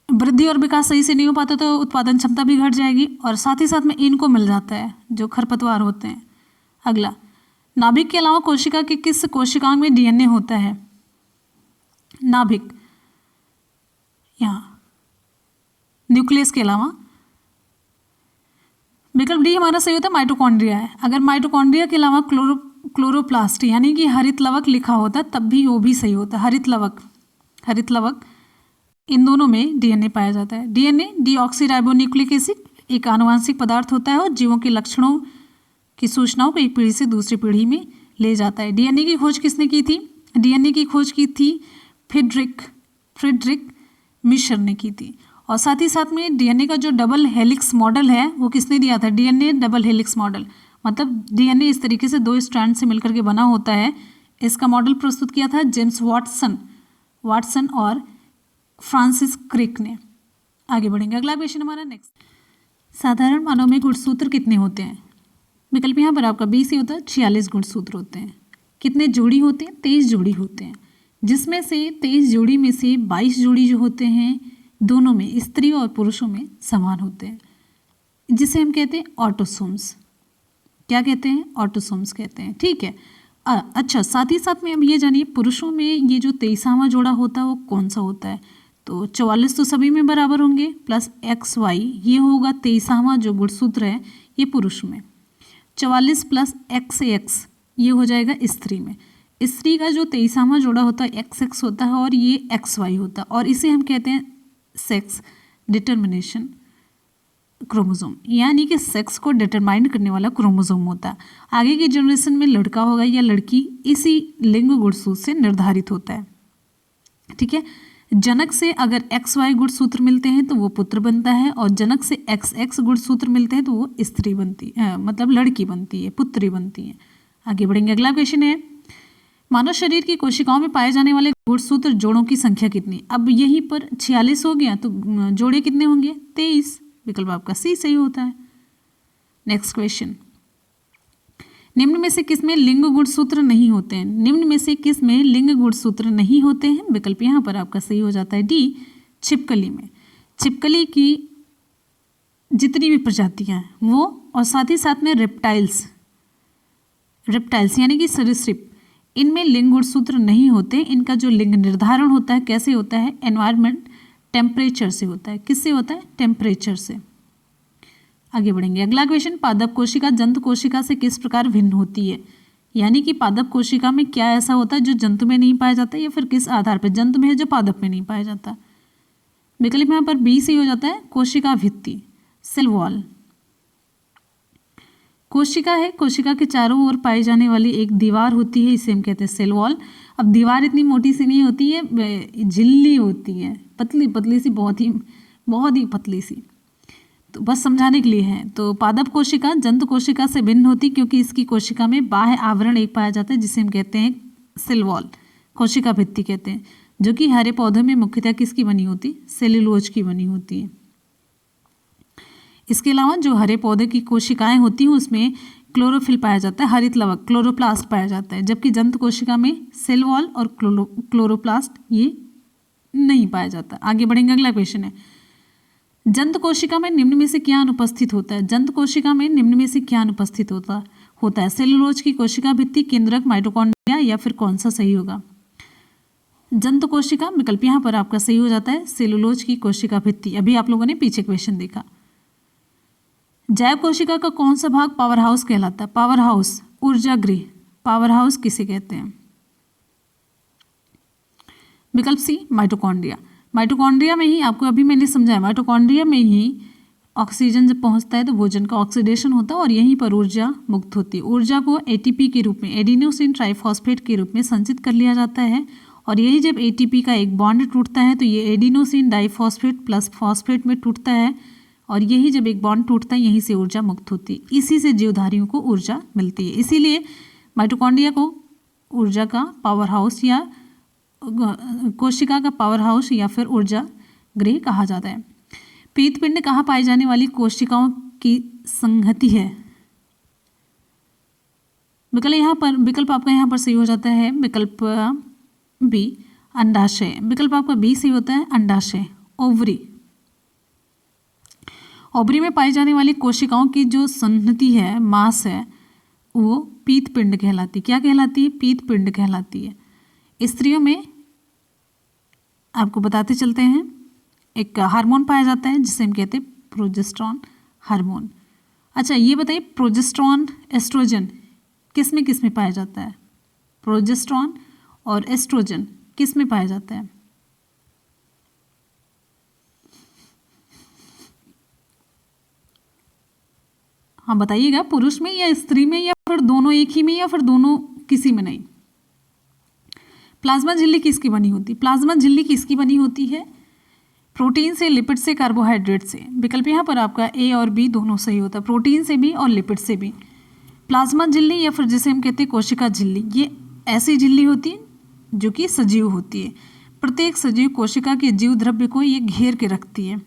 वृद्धि और विकास सही से नहीं हो पाता तो उत्पादन क्षमता भी घट जाएगी, और साथ ही साथ में इनको मिल जाता है जो खरपतवार होते हैं। अगला, नाभिक के अलावा कोशिका के किस कोशिकांग में DNA होता है? नाभिक, यहाँ न्यूक्लियस के अलावा विकल्प डी हमारा सही होता है माइटोकॉन्ड्रिया है। अगर माइटोकॉन्ड्रिया के अलावा क्लोरोप्लास्ट यानी कि हरित लवक लिखा होता तब भी वो भी सही होता। हरित लवक इन दोनों में DNA पाया जाता है। DNA डीऑक्सीराइबोन्यूक्लिक एसिड एक आनुवांशिक पदार्थ होता है और जीवों के लक्षणों की सूचनाओं को एक पीढ़ी से दूसरी पीढ़ी में ले जाता है। DNA की खोज किसने की थी? DNA की खोज की थी फ्रेडरिक मिशर ने की थी। और साथ ही साथ में DNA का जो डबल हेलिक्स मॉडल है वो किसने दिया था? DNA डबल हेलिक्स मॉडल, मतलब DNA इस तरीके से 2 स्ट्रैंड से मिलकर के बना होता है। इसका मॉडल प्रस्तुत किया था जेम्स वाटसन और फ्रांसिस क्रिक ने। आगे बढ़ेंगे, अगला क्वेश्चन हमारा नेक्स्ट, साधारण मानव में गुणसूत्र कितने होते हैं? विकल्प यहाँ पर आपका 20 ही होता है। 46 गुणसूत्र होते हैं। कितने जोड़ी होते हैं? 23 जोड़ी होते हैं, जिसमें से 23 जोड़ी में से 22 जोड़ी जो होते हैं दोनों में, स्त्री और पुरुषों में समान होते हैं, जिसे हम कहते हैं ऑटोसोम्स। क्या कहते हैं? ऑटोसोम्स कहते हैं, ठीक है। अच्छा, साथ ही साथ में अब ये जानिए पुरुषों में ये जो 23वां जोड़ा होता है वो कौन सा होता है? तो 44 तो सभी में बराबर होंगे, प्लस XY ये होगा 23वां जो गुणसूत्र है ये पुरुष में। 44 प्लस XX ये हो जाएगा स्त्री में। स्त्री का जो 23वां जोड़ा होता है XX होता है और ये XY होता है, और इसे हम कहते हैं सेक्स डिटर्मिनेशन क्रोमोसोम, यानी कि सेक्स को डिटरमाइन करने वाला क्रोमोसोम होता है। आगे की जनरेशन में लड़का होगा या लड़की इसी लिंग गुणसूत्र से निर्धारित होता है, ठीक है। जनक से अगर XY गुणसूत्र मिलते हैं तो वो पुत्र बनता है, और जनक से XX गुणसूत्र मिलते हैं तो वो स्त्री बनती है, मतलब लड़की बनती है, पुत्री बनती है। आगे बढ़ेंगे, अगला क्वेश्चन है, मानव शरीर की कोशिकाओं में पाए जाने वाले गुणसूत्र जोड़ों की संख्या कितनी? अब यहीं पर 46 हो गया तो जोड़े कितने होंगे? 23। विकल्प आपका सी सही होता है। नेक्स्ट क्वेश्चन, निम्न में से किस में लिंग गुणसूत्र नहीं होते हैं? निम्न में से किस में लिंग गुणसूत्र नहीं होते हैं? विकल्प यहाँ पर आपका सही हो जाता है डी, छिपकली में। छिपकली की जितनी भी प्रजातियां हैं वो, और साथ ही साथ में रेप्टाइल्स यानी कि सरीसृप, इनमें लिंग गुणसूत्र नहीं होते। इनका जो लिंग निर्धारण होता है कैसे होता है? एनवायरनमेंट टेम्परेचर से होता है। किससे होता है? टेम्परेचर से। आगे बढ़ेंगे। अगला क्वेश्चन, पादप कोशिका जंतु कोशिका से किस प्रकार भिन्न होती है? यानी कि पादप कोशिका में क्या ऐसा होता है जो जंतु में नहीं पाया जाता, या फिर किस आधार पर जंतु में है जो पादप में नहीं पाया जाता? विकल्प यहाँ पर बी से हो जाता है कोशिका भित्ति, सेल वॉल। कोशिका है, कोशिका के चारों ओर पाई जाने वाली एक दीवार होती है, इसे हम कहते हैं सेल वॉल। अब दीवार इतनी मोटी सी नहीं होती है, झिल्ली होती है, पतली पतली सी, बहुत ही पतली सी। तो बस समझाने के लिए है। तो पादप कोशिका जंतु कोशिका से भिन्न होती क्योंकि इसकी कोशिका में बाह्य आवरण एक पाया जाता है जिसे हम कहते हैं सेल वॉल, कोशिका भित्ति कहते हैं, जो कि हरे पौधों में मुख्यतः किसकी बनी होती? सेल्यूलोज की बनी होती है। इसके अलावा जो हरे पौधे की कोशिकाएं होती हैं उसमें क्लोरोफिल पाया जाता है, हरित लवक क्लोरोप्लास्ट पाया जाता है, जबकि जंतु कोशिका में सेल वॉल और क्लोरोप्लास्ट ये नहीं पाया जाता। आगे बढ़ेंगे। अगला क्वेश्चन है, जंतु कोशिका में निम्न में से क्या अनुपस्थित होता है? जंतु कोशिका में निम्न में से क्या अनुपस्थित होता है? सेल्यूलोज की कोशिका भित्ति, केंद्रक, माइटोकॉन्ड्रिया, या फिर कौन सा सही होगा? जंतु कोशिका, विकल्प यहाँ पर आपका सही हो जाता है सेल्यूलोज की कोशिका भित्ति। अभी आप लोगों ने पीछे क्वेश्चन देखा। जैव कोशिका का कौन सा भाग पावर हाउस कहलाता है? पावर हाउस, ऊर्जा गृह, पावर हाउस किसे कहते हैं? विकल्प सी माइटोकॉन्ड्रिया। माइटोकॉन्ड्रिया में ही, आपको अभी मैंने समझाया, माइटोकॉन्ड्रिया में ही ऑक्सीजन जब पहुंचता है तो भोजन का ऑक्सीडेशन होता है और यहीं पर ऊर्जा मुक्त होती है। ऊर्जा को एटीपी के रूप में, एडिनोसिन ट्राइफॉस्फेट के रूप में संचित कर लिया जाता है और यही जब एटीपी का एक बॉन्ड टूटता है तो ये एडिनोसिन डाइफॉस्फेट प्लस फॉस्फेट में टूटता है और यही जब एक बॉन्ड टूटता है यहीं से ऊर्जा मुक्त होती है। इसी से जीवधारियों को ऊर्जा मिलती है। इसीलिए माइटोकॉन्ड्रिया को ऊर्जा का पावर हाउस या कोशिका का पावर हाउस या फिर ऊर्जा गृह कहा जाता है। पीतपिंड कहाँ पाई जाने वाली कोशिकाओं की संहति है? विकल्प आपका यहाँ पर सही हो जाता है विकल्प बी, अंडाशय। विकल्प आपका बी सही होता है अंडाशय, ओवरी। ओवरी में पाई जाने वाली कोशिकाओं की जो संहति है, मास है, वो पीतपिंड कहलाती है। क्या कहलाती है? पीतपिंड कहलाती है। स्त्रियों में आपको बताते चलते हैं, एक हार्मोन पाया जाता है जिसे हम कहते हैं प्रोजेस्टेरॉन हार्मोन। अच्छा ये बताइए, प्रोजेस्टेरॉन एस्ट्रोजन किस में पाया जाता है? प्रोजेस्टेरॉन और एस्ट्रोजन किस में पाया जाता है? हाँ बताइएगा, पुरुष में या स्त्री में या फिर दोनों एक ही में या फिर दोनों किसी में नहीं? प्लाज्मा झिल्ली किसकी बनी होती? प्लाज्मा झिल्ली किसकी बनी होती है? प्रोटीन से, लिपिड से, कार्बोहाइड्रेट से। विकल्प यहाँ पर आपका ए और बी दोनों सही होता है, प्रोटीन से भी और लिपिड से भी। प्लाज्मा झिल्ली या फिर जिसे हम कहते हैं कोशिका झिल्ली, ये ऐसी झिल्ली होती है जो कि सजीव होती है। प्रत्येक सजीव कोशिका के जीव द्रव्य को ये घेर के रखती है।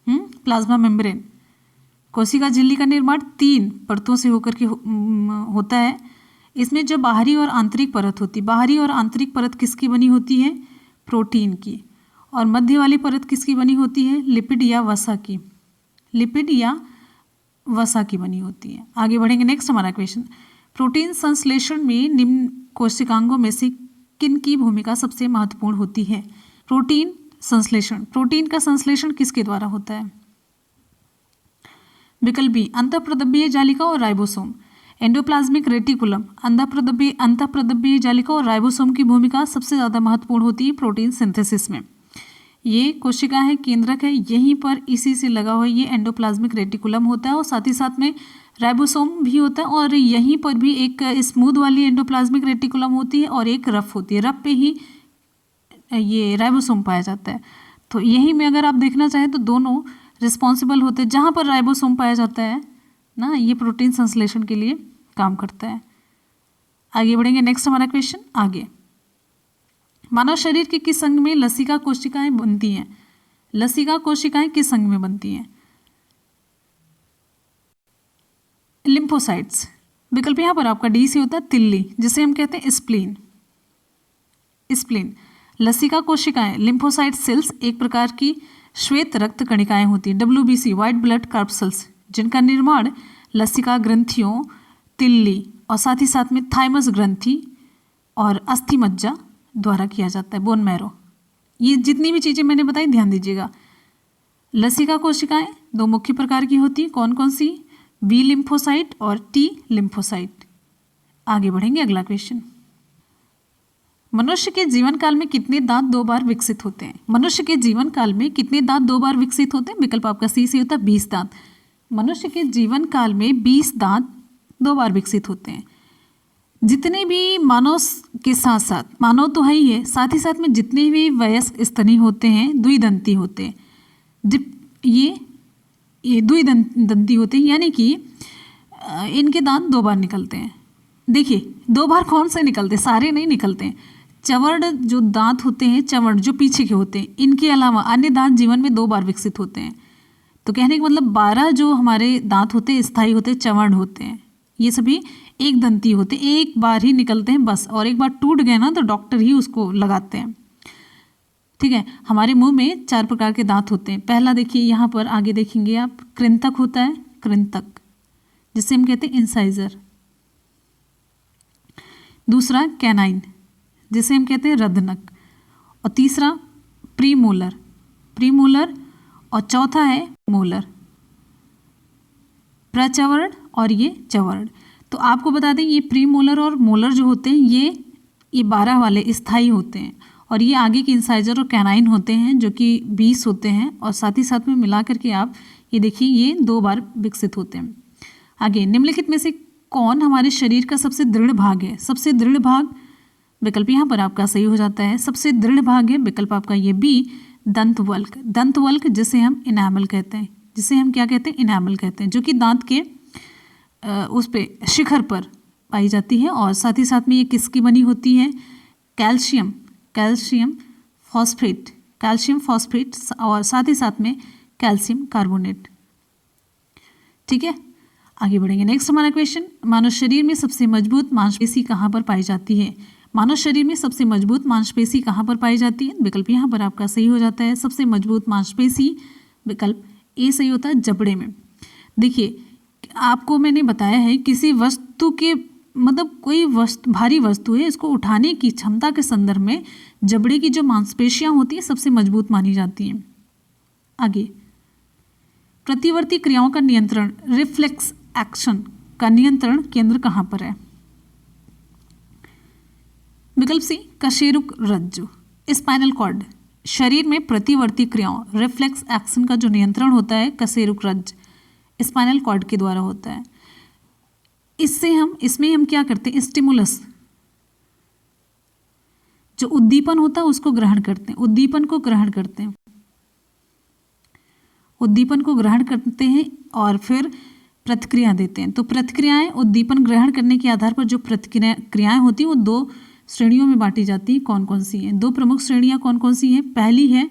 Plasma membrane. कोशिका झिल्ली का निर्माण 3 परतों से होकर के होता है। इसमें जो बाहरी और आंतरिक परत होती है, बाहरी और आंतरिक परत किसकी बनी होती है? प्रोटीन की। और मध्य वाली परत किसकी बनी होती है? लिपिड या वसा की। लिपिड या वसा की बनी होती है। आगे बढ़ेंगे। नेक्स्ट हमारा क्वेश्चन, प्रोटीन संश्लेषण में निम्न कोशिकांगों में से किन की भूमिका सबसे महत्वपूर्ण होती है? प्रोटीन संश्लेषण, प्रोटीन का संश्लेषण किसके द्वारा होता है? विकल्प बी, अंतःप्रदब्बीय जालिका और राइबोसोम। एंडोप्लाज्मिक रेटिकुलम, अंतःप्रदब्बीय जालिका और राइबोसोम की भूमिका सबसे ज़्यादा महत्वपूर्ण होती है प्रोटीन सिंथेसिस में। ये कोशिका है, केंद्रक है, यहीं पर इसी से लगा हुआ ये एंडोप्लाज्मिक रेटिकुलम होता है और साथ ही साथ में राइबोसोम भी होता है और यहीं पर भी एक स्मूथ वाली एंडोप्लाज्मिक रेटिकुलम होती है और एक रफ होती है। रफ पे ही ये राइबोसोम पाया जाता है। तो यहीं में अगर आप देखना चाहें तो दोनों रिस्पॉन्सिबल होते हैं। जहाँ पर राइबोसोम पाया जाता है ना, ये प्रोटीन संश्लेषण के लिए काम करता है। आगे बढ़ेंगे। नेक्स्ट हमारा क्वेश्चन आगे, मानव शरीर के किस अंग में लसिका कोशिकाएं बनती हैं? लसिका कोशिकाएं किस अंग में बनती हैं? लिम्फोसाइट्स। विकल्प यहाँ पर आपका डी से होता है तिल्ली, जिसे हम कहते हैं स्प्लीन। स्प्लीन। लसिका कोशिकाएं, लिम्फोसाइट सेल्स एक प्रकार की श्वेत रक्त कणिकाएं होती हैं, WBC, व्हाइट ब्लड कार्पसल्स, जिनका निर्माण लसिका ग्रंथियों, तिल्ली और साथ ही साथ में थाइमस ग्रंथि और अस्थि मज्जा द्वारा किया जाता है, बोन मैरो। ये जितनी भी चीज़ें मैंने बताई ध्यान दीजिएगा। लसिका कोशिकाएं दो मुख्य प्रकार की होती है, कौन कौन सी? बी लिम्फोसाइट और टी लिम्फोसाइट। आगे बढ़ेंगे, अगला क्वेश्चन। मनुष्य के जीवन काल में कितने दांत 2 बार विकसित होते हैं? मनुष्य के जीवन काल में कितने दांत 2 बार विकसित होते हैं? विकल्प आपका सी से होता है 20 दांत। मनुष्य के जीवन काल में 20 दांत 2 बार विकसित होते हैं। जितने भी मानव के साथ साथ, मानव तो है ही है, साथ ही साथ में जितने भी वयस्क स्तनी होते हैं द्विदंती होते हैं। ये द्विदंती होते हैं, यानी कि इनके दांत 2 बार निकलते हैं। देखिए 2 बार कौन से निकलते हैं? सारे नहीं निकलते हैं। चवड़ जो दांत होते हैं, चवड़ जो पीछे के होते हैं, इनके अलावा अन्य दांत जीवन में 2 बार विकसित होते हैं। तो कहने का मतलब 12 जो हमारे दांत होते हैं स्थायी होते हैं, चवड़ होते हैं, ये सभी एक दंती होते हैं, एक बार ही निकलते हैं बस। और एक बार टूट गए ना तो डॉक्टर ही उसको लगाते हैं। ठीक है, हमारे मुंह में 4 प्रकार के दांत होते हैं। पहला देखिए यहाँ पर आगे देखेंगे आप, कृंतक होता है, कृंतक जिसे हम कहते हैं इंसाइजर। दूसरा कैनाइन जिसे हम कहते हैं रदनक। और तीसरा प्रीमोलर, प्रीमोलर। और चौथा है मोलर, प्रचवर्ण और ये चवर्ण। तो आपको बता दें ये प्रीमोलर और मोलर जो होते हैं ये 12 वाले स्थायी होते हैं। और ये आगे के इंसाइजर और कैनाइन होते हैं जो कि 20 होते हैं। और साथ ही साथ में मिला करके आप ये देखिए ये 2 बार विकसित होते हैं। आगे, निम्नलिखित में से कौन हमारे शरीर का सबसे दृढ़ भाग है? सबसे दृढ़ भाग, विकल्प यहाँ पर आपका सही हो जाता है। सबसे दृढ़ भाग है विकल्प आपका ये बी, दंतवल्क। दंतवल्क जिसे हम इनामल कहते हैं, जिसे हम क्या कहते हैं? इनामल कहते हैं, जो कि दांत के उस पे शिखर पर पाई जाती है। और साथ ही साथ में ये किसकी बनी होती है? Calcium, calcium phosphate, calcium phosphate और साथ ही साथ में कैल्शियम कार्बोनेट। ठीक है, आगे बढ़ेंगे। नेक्स्ट हमारा क्वेश्चन, मानव शरीर में सबसे मजबूत मांसपेशी कहाँ पर पाई जाती है? मानव शरीर में सबसे मजबूत मांसपेशी कहाँ पर पाई जाती है? विकल्प यहाँ पर आपका सही हो जाता है। सबसे मजबूत मांसपेशी विकल्प ए सही होता है, जबड़े में। देखिए आपको मैंने बताया है किसी वस्तु के मतलब कोई वस्तु, भारी वस्तु है, इसको उठाने की क्षमता के संदर्भ में जबड़े की जो मांसपेशियां होती हैं सबसे मजबूत मानी जाती हैं। आगे, प्रतिवर्ती क्रियाओं का नियंत्रण, रिफ्लेक्स एक्शन का नियंत्रण केंद्र कहाँ पर है? विकल्प सी, कशेरुक रज्जु, स्पाइनल कॉर्ड। शरीर में प्रतिवर्ती क्रियाओं, रिफ्लेक्स एक्शन का जो नियंत्रण होता है कशेरुक रज्जु, स्पाइनल कॉर्ड के द्वारा होता है। इसमें हम क्या करते हैं? स्टिमुलस, जो उद्दीपन होता है उसको ग्रहण करते हैं, उद्दीपन को ग्रहण करते हैं, उद्दीपन को ग्रहण करते हैं और फिर प्रतिक्रिया देते हैं। तो प्रतिक्रियाएं उद्दीपन ग्रहण करने के आधार पर जो प्रतिक्रियाएं होती हैं वो 2 श्रेणियों में बांटी जाती हैं। कौन कौन सी हैं? 2 प्रमुख श्रेणियां कौन कौन सी हैं? पहली है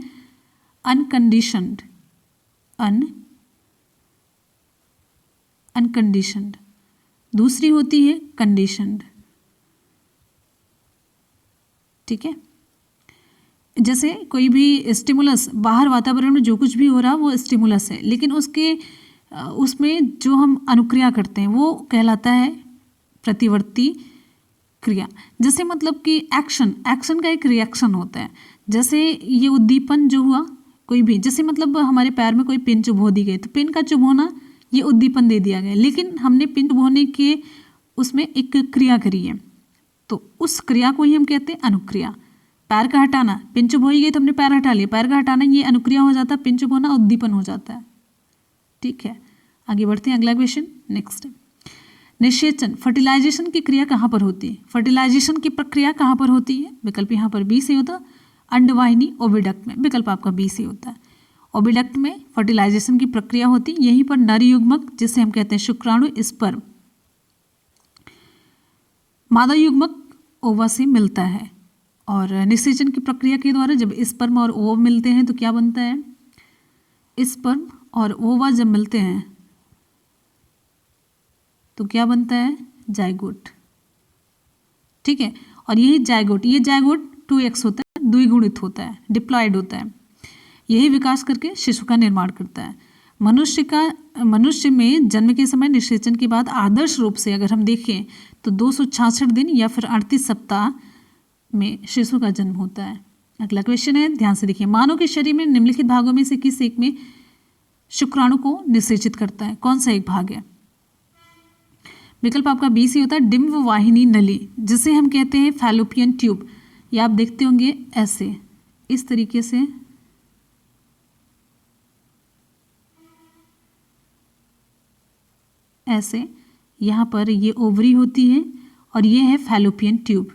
अनकंडीशनड, अनकंडीशनड। दूसरी होती है कंडीशनड। ठीक है, जैसे कोई भी स्टिमुलस, बाहर वातावरण में जो कुछ भी हो रहा वो स्टिमुलस है, लेकिन उसमें जो हम अनुक्रिया करते हैं वो कहलाता है प्रतिवर्ती क्रिया। जैसे मतलब कि एक्शन का एक रिएक्शन होता है। जैसे ये उद्दीपन जो हुआ कोई भी, जैसे मतलब हमारे पैर में कोई पिन चुभो दी गई तो पिन का चुभोना ये उद्दीपन दे दिया गया, लेकिन हमने पिन चुभोने के उसमें एक क्रिया करी है, तो उस क्रिया को ही हम कहते हैं अनुक्रिया। पैर का हटाना, पिन चुभोई गई तो हमने पैर हटा लिया, पैर का हटाना ये अनुक्रिया हो जाता है, पिन चुभोना उद्दीपन हो जाता है। ठीक है, आगे बढ़ते हैं, अगला क्वेश्चन। नेक्स्ट, निषेचन, फर्टिलाइजेशन की क्रिया कहाँ पर होती है? फर्टिलाइजेशन की प्रक्रिया कहाँ पर होती है? विकल्प यहाँ पर बी से होता, अंडवाहिनी ओविडक्ट में। विकल्प आपका बी से होता है। ओविडक्ट में फर्टिलाइजेशन की प्रक्रिया होती है। यहीं पर नर युग्मक जिसे हम कहते हैं शुक्राणु, स्पर्म, मादा युग्मक ओवा से मिलता है। और निषेचन की प्रक्रिया के द्वारा जब स्पर्म और ओव मिलते हैं तो क्या बनता है? स्पर्म और ओवा जब मिलते हैं तो क्या बनता है? जाइगोट। ठीक है, और यही जाइगोट, ये जाइगोट 2x होता है, द्विगुणित होता है, डिप्लॉयड होता है। यही विकास करके शिशु का निर्माण करता है। मनुष्य में जन्म के समय निषेचन के बाद आदर्श रूप से अगर हम देखें तो 266 दिन या फिर 38 सप्ताह में शिशु का जन्म होता है। अगला क्वेश्चन है, ध्यान से देखिए, मानव के शरीर में निम्नलिखित भागों में से किस एक में शुक्राणु को निषेचित करता है? कौन सा एक भाग है? विकल्प आपका बी सी होता है डिम्ब वाहिनी नली, जिसे हम कहते हैं फैलोपियन ट्यूब। ये आप देखते होंगे ऐसे, इस तरीके से ऐसे, यहाँ पर ये ओवरी होती है और ये है फैलोपियन ट्यूब।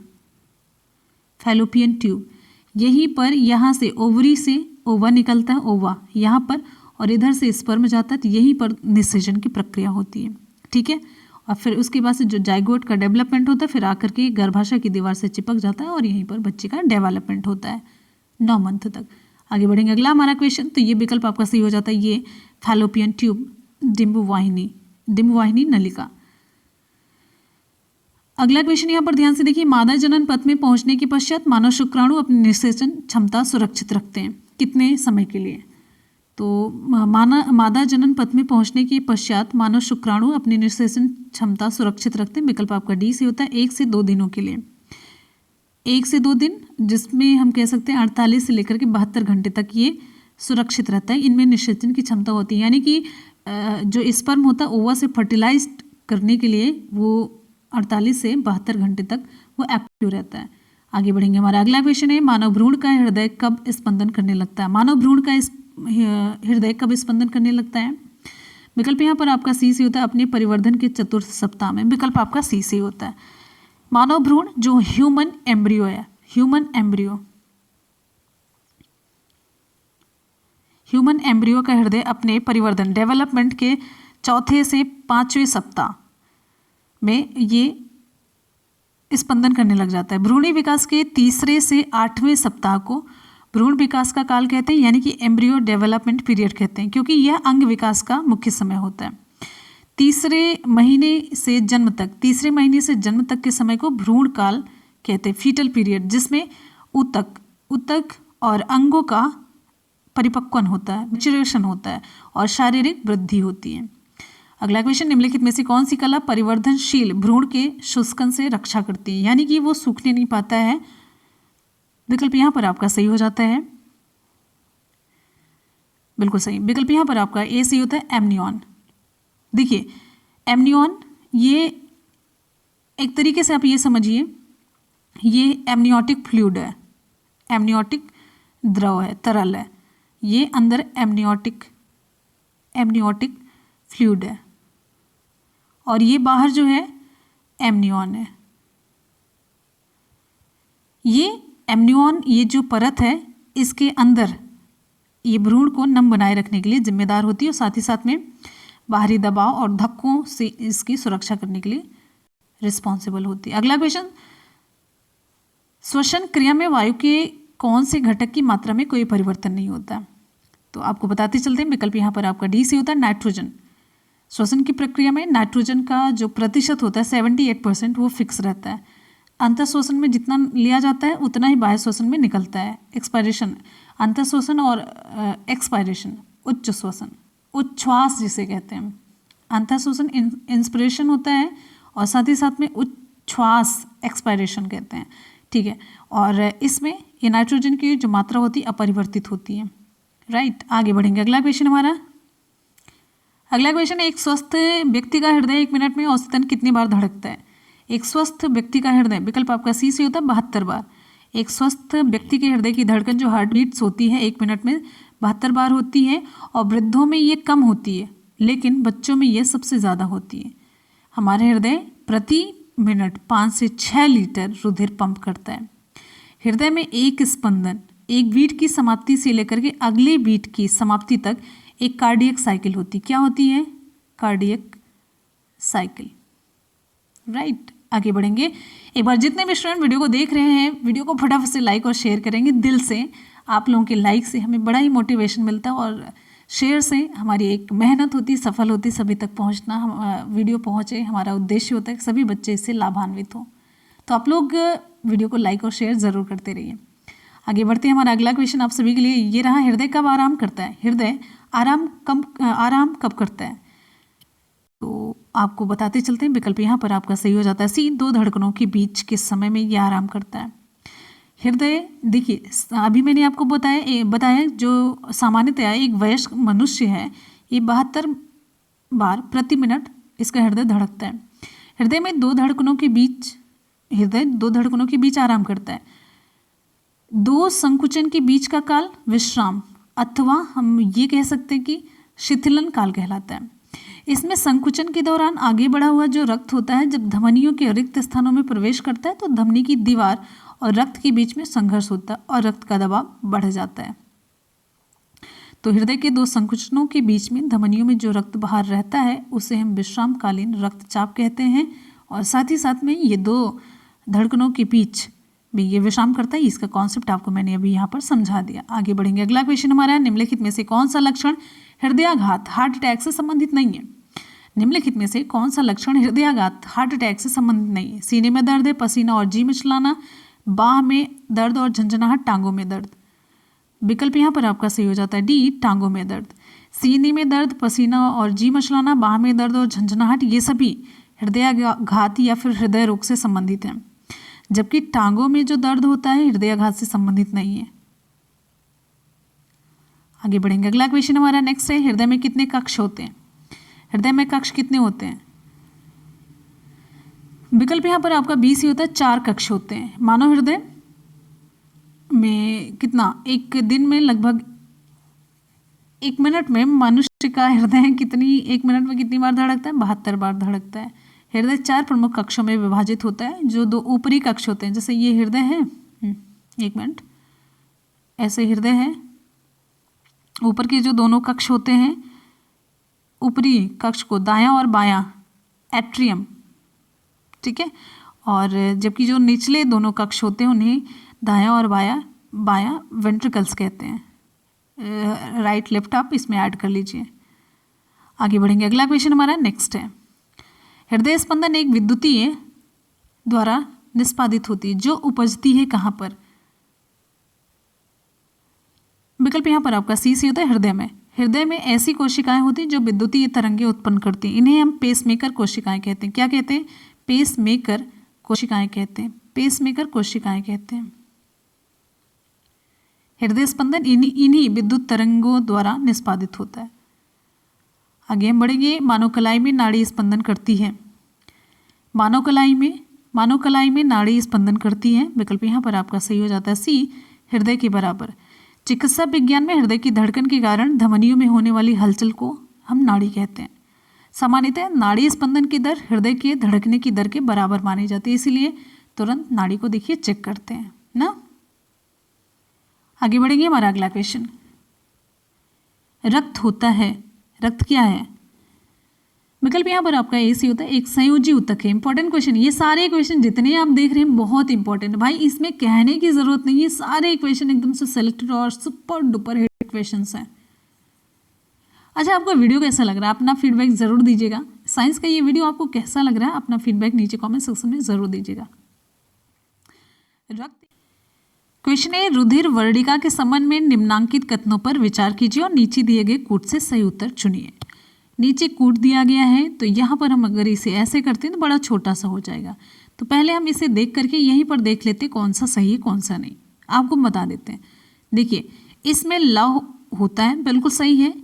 फैलोपियन ट्यूब यहीं पर, यहाँ से ओवरी से ओवा निकलता है, ओवा यहाँ पर, और इधर से स्पर्म जाता है, तो यहीं पर निषेचन की प्रक्रिया होती है। ठीक है, और फिर उसके बाद से जो जाइगोट का डेवलपमेंट होता है, फिर आकर के गर्भाशय की दीवार से चिपक जाता है और यहीं पर बच्चे का डेवलपमेंट होता है 9 मंथ तक। आगे बढ़ेंगे, अगला हमारा क्वेश्चन, तो ये विकल्प आपका सही हो जाता है, ये फैलोपियन ट्यूब डिम्ब वाहिनी नलिका। अगला क्वेश्चन यहाँ पर ध्यान से देखिए, मादा जनन पथ में पहुंचने के पश्चात मानव शुक्राणु अपनी निषेचन क्षमता सुरक्षित रखते हैं कितने समय के लिए? तो मादा जनन पथ में पहुंचने के पश्चात मानव शुक्राणु अपनी निषेचन क्षमता सुरक्षित रखते हैं। विकल्प आपका डी से होता है 1 से 2 दिनों के लिए। 1 से 2 दिन, जिसमें हम कह सकते हैं 48 से लेकर के 72 घंटे तक ये सुरक्षित रहता है, इनमें निषेचन की क्षमता होती है। यानी कि जो स्पर्म होता है ओवा से फर्टिलाइज करने के लिए वो 48 से 72 घंटे तक वो एक्टिव रहता है। आगे बढ़ेंगे, हमारा अगला क्वेश्चन है, मानव भ्रूण का हृदय कब स्पंदन करने लगता है? मानव भ्रूण का हृदय कब स्पंदन करने लगता है? विकल्प यहाँ पर आपका सी से होता है अपने परिवर्धन के 4th सप्ताह में। विकल्प आपका सी से होता है। मानव भ्रूण जो ह्यूमन एम्ब्रियो है, ह्यूमन एम्ब्रियो का हृदय अपने परिवर्धन डेवलपमेंट के 4थे से 5वें सप्ताह में ये स्पंदन करने लग जाता है। भ्रूणी विकास के 3रे से 8वें सप्ताह को भ्रूण विकास का काल कहते हैं, यानी कि एम्ब्रियो डेवलपमेंट पीरियड कहते हैं, क्योंकि यह अंग विकास का मुख्य समय होता है। 3रे महीने से जन्म तक के समय को भ्रूण काल कहते हैं, फीटल पीरियड, जिसमें ऊतक और अंगों का परिपक्वन होता है, मैच्योरेशन होता है और शारीरिक वृद्धि होती है। अगला क्वेश्चन, निम्नलिखित में से कौन सी कला परिवर्धनशील भ्रूण के शुष्कन से रक्षा करती है? यानी कि वो सूखने नहीं पाता है। विकल्प यहाँ पर आपका सही हो जाता है, बिल्कुल सही। विकल्प यहाँ पर आपका ए सही होता है, एमनियॉन। देखिए एमनियॉन, ये एक तरीके से आप ये समझिए, ये एमनियोटिक फ्लूइड है, एमनियोटिक द्रव है, तरल है, ये अंदर एमनियोटिक फ्लूइड है और ये बाहर जो है एमनियॉन है। ये एमनियॉन, ये जो परत है, इसके अंदर ये भ्रूण को नम बनाए रखने के लिए जिम्मेदार होती है और साथ ही साथ में बाहरी दबाव और धक्कों से इसकी सुरक्षा करने के लिए रिस्पॉन्सिबल होती है। अगला क्वेश्चन, श्वसन क्रिया में वायु के कौन से घटक की मात्रा में कोई परिवर्तन नहीं होता? तो आपको बताते चलते हैं, विकल्प यहाँ पर आपका डी से होता है, नाइट्रोजन। श्वसन की प्रक्रिया में नाइट्रोजन का जो प्रतिशत होता है 78% वो फिक्स रहता है। अंतः श्वसन में जितना लिया जाता है उतना ही बाह्य श्वसन में निकलता है। एक्सपायरेशन, अंतः श्वसन और एक्सपायरेशन, उच्च श्वसन, उच्छ्वास जिसे कहते हैं। अंतः श्वसन इंस्पिरेशन होता है और साथ ही साथ में उच्छ्वास एक्सपायरेशन कहते हैं। ठीक है, और इसमें ये नाइट्रोजन की जो मात्रा होती है अपरिवर्तित होती है। राइट, आगे बढ़ेंगे। अगला क्वेश्चन हमारा, अगला क्वेश्चन है, एक स्वस्थ व्यक्ति का हृदय 1 मिनट में औसतन कितनी बार धड़कता है? एक स्वस्थ व्यक्ति का हृदय, विकल्प आपका सी से होता है 72 बार। एक स्वस्थ व्यक्ति के हृदय की धड़कन जो हार्ट बीट्स होती है 1 मिनट में 72 बार होती है और वृद्धों में ये कम होती है, लेकिन बच्चों में ये सबसे ज़्यादा होती है। हमारे हृदय प्रति मिनट 5 से 6 लीटर रुधिर पंप करता है। हृदय में एक स्पंदन, एक बीट की समाप्ति से लेकर के अगले बीट की समाप्ति तक एक कार्डियक साइकिल होती है। क्या होती है? Cardiac cycle. राइट, आगे बढ़ेंगे। एक बार जितने भी स्टूडेंट वीडियो को देख रहे हैं, वीडियो को फटाफट से लाइक और शेयर करेंगे। दिल से आप लोगों के लाइक से हमें बड़ा ही मोटिवेशन मिलता है और शेयर से हमारी एक मेहनत होती, सफल होती सभी तक पहुंचना। हम वीडियो पहुंचे, हमारा उद्देश्य होता है कि सभी बच्चे इससे लाभान्वित हों। तो आप लोग वीडियो को लाइक और शेयर ज़रूर करते रहिए। आगे बढ़ते हैं। हमारा अगला क्वेश्चन आप सभी के लिए ये रहा, हृदय कब आराम करता है? हृदय आराम कब करता है? तो आपको बताते चलते हैं, विकल्प यहाँ पर आपका सही हो जाता है सी, 2 धड़कनों के बीच के समय में ये आराम करता है। हृदय, देखिए अभी मैंने आपको बताया जो सामान्यतया एक वयस्क मनुष्य है, ये 72 बार प्रति मिनट इसका हृदय धड़कता है। हृदय दो धड़कनों के बीच आराम करता है। दो संकुचन के बीच का काल विश्राम अथवा हम ये कह सकते हैं कि शिथिलन काल कहलाता है। इसमें संकुचन के दौरान आगे बढ़ा हुआ जो रक्त होता है जब धमनियों के रिक्त स्थानों में प्रवेश करता है तो धमनी की दीवार और रक्त के बीच में संघर्ष होता है और रक्त का दबाव बढ़ जाता है। तो हृदय के दो संकुचनों के बीच में धमनियों में जो रक्त बाहर रहता है उसे हम विश्रामकालीन रक्तचाप कहते हैं। और साथ ही साथ में ये दो धड़कनों के बीच भी ये विश्राम करता है। इसका कॉन्सेप्ट आपको मैंने अभी यहाँ पर समझा दिया। आगे बढ़ेंगे। अगला क्वेश्चन हमारा है, निम्नलिखित में से कौन सा लक्षण हृदयाघात हार्ट अटैक से संबंधित नहीं है? निम्नलिखित में से कौन सा लक्षण हृदयाघात हार्ट अटैक से संबंधित नहीं है? सीने में दर्द है, पसीना और जी मिचलाना, बाह में दर्द और झंझनाहट, टांगों में दर्द। विकल्प यहाँ पर आपका सही हो जाता है डी, टांगों में दर्द। सीने में दर्द, पसीना और जी मचलाना, बाह में दर्द और झंझनाहट ये सभी हृदयाघात या फिर हृदय रोग से संबंधित हैं, जबकि टांगों में जो दर्द होता है हृदयाघात से संबंधित नहीं है। आगे बढ़ेंगे। अगला क्वेश्चन हमारा नेक्स्ट है, हृदय में कितने कक्ष होते हैं? हृदय में कक्ष कितने होते हैं? विकल्प यहाँ पर आपका बी सी होता है, 4 कक्ष होते हैं। मानव हृदय में कितना, एक दिन में लगभग 1 मिनट में मनुष्य का हृदय कितनी 1 मिनट में कितनी बार धड़कता है? 72 बार धड़कता है। हृदय 4 प्रमुख कक्षों में विभाजित होता है। जो 2 ऊपरी कक्ष होते हैं, जैसे ये हृदय है, 1 मिनट, ऐसे हृदय है। ऊपर के जो दोनों कक्ष होते हैं, ऊपरी कक्ष को दायां और बायां एट्रियम, ठीक है, और जबकि जो निचले दोनों कक्ष होते हैं उन्हें दायां और बायां वेंट्रिकल्स कहते हैं। राइट लेफ्ट आप इसमें ऐड कर लीजिए। आगे बढ़ेंगे। अगला क्वेश्चन हमारा नेक्स्ट है, हृदय स्पंदन एक विद्युतीय द्वारा निष्पादित होती है जो उपजती है कहाँ पर? विकल्प यहाँ पर आपका सी होता है, हृदय में। हृदय में ऐसी कोशिकाएं होती हैं जो विद्युतीय तरंगे उत्पन्न करती हैं। इन्हें हम पेसमेकर कोशिकाएं कहते हैं। क्या कहते हैं? पेसमेकर कोशिकाएं कहते हैं। पेसमेकर कोशिकाएं कहते हैं। हृदय स्पंदन इन्हीं विद्युत तरंगों द्वारा निष्पादित होता है। आगे हम बढ़ेंगे। मानव कलाई में नाड़ी स्पंदन करती है। मानव कलाई में नाड़ी स्पंदन करती है। विकल्प यहाँ पर आपका सही हो जाता है सी, हृदय के बराबर। चिकित्सा विज्ञान में हृदय की धड़कन के कारण धमनियों में होने वाली हलचल को हम नाड़ी कहते हैं। सामान्यतः नाड़ी स्पंदन की दर हृदय के धड़कने की दर के बराबर मानी जाती है, इसीलिए तुरंत नाड़ी को देखिए चेक करते हैं ना। आगे बढ़ेंगे। हमारा अगला क्वेश्चन, रक्त होता है, रक्त क्या है? विकल्प यहाँ पर आपका ए सी होता है, एक संयोजी ऊतक है। इंपॉर्टेंट क्वेश्चन, ये सारे क्वेश्चन जितने आप देख रहे हैं बहुत इंपॉर्टेंट भाई, इसमें कहने की जरूरत नहीं है, सारे क्वेश्चन एकदम से सिलेक्टेड और सुपर डुपर हिट क्वेश्चन हैं। अच्छा, आपको वीडियो कैसा लग रहा है? अपना फीडबैक जरूर दीजिएगा। साइंस का ये वीडियो आपको कैसा लग रहा है? अपना फीडबैक नीचे कॉमेंट सेक्शन में जरूर दीजिएगा। रक्त क्वेश्चन है, रुधिर वर्णिका के संबंध में निम्नांकित कथनों पर विचार कीजिए और नीचे दिए गए कूट से सही उत्तर चुनिए। नीचे कूट दिया गया है, तो यहाँ पर हम अगर इसे ऐसे करते हैं तो बड़ा छोटा सा हो जाएगा। तो पहले हम इसे देख करके यहीं पर देख लेते कौन सा सही है कौन सा नहीं। आपको बता देते हैं। देखिए, इसमें लौह होता है, बिल्कुल सही है,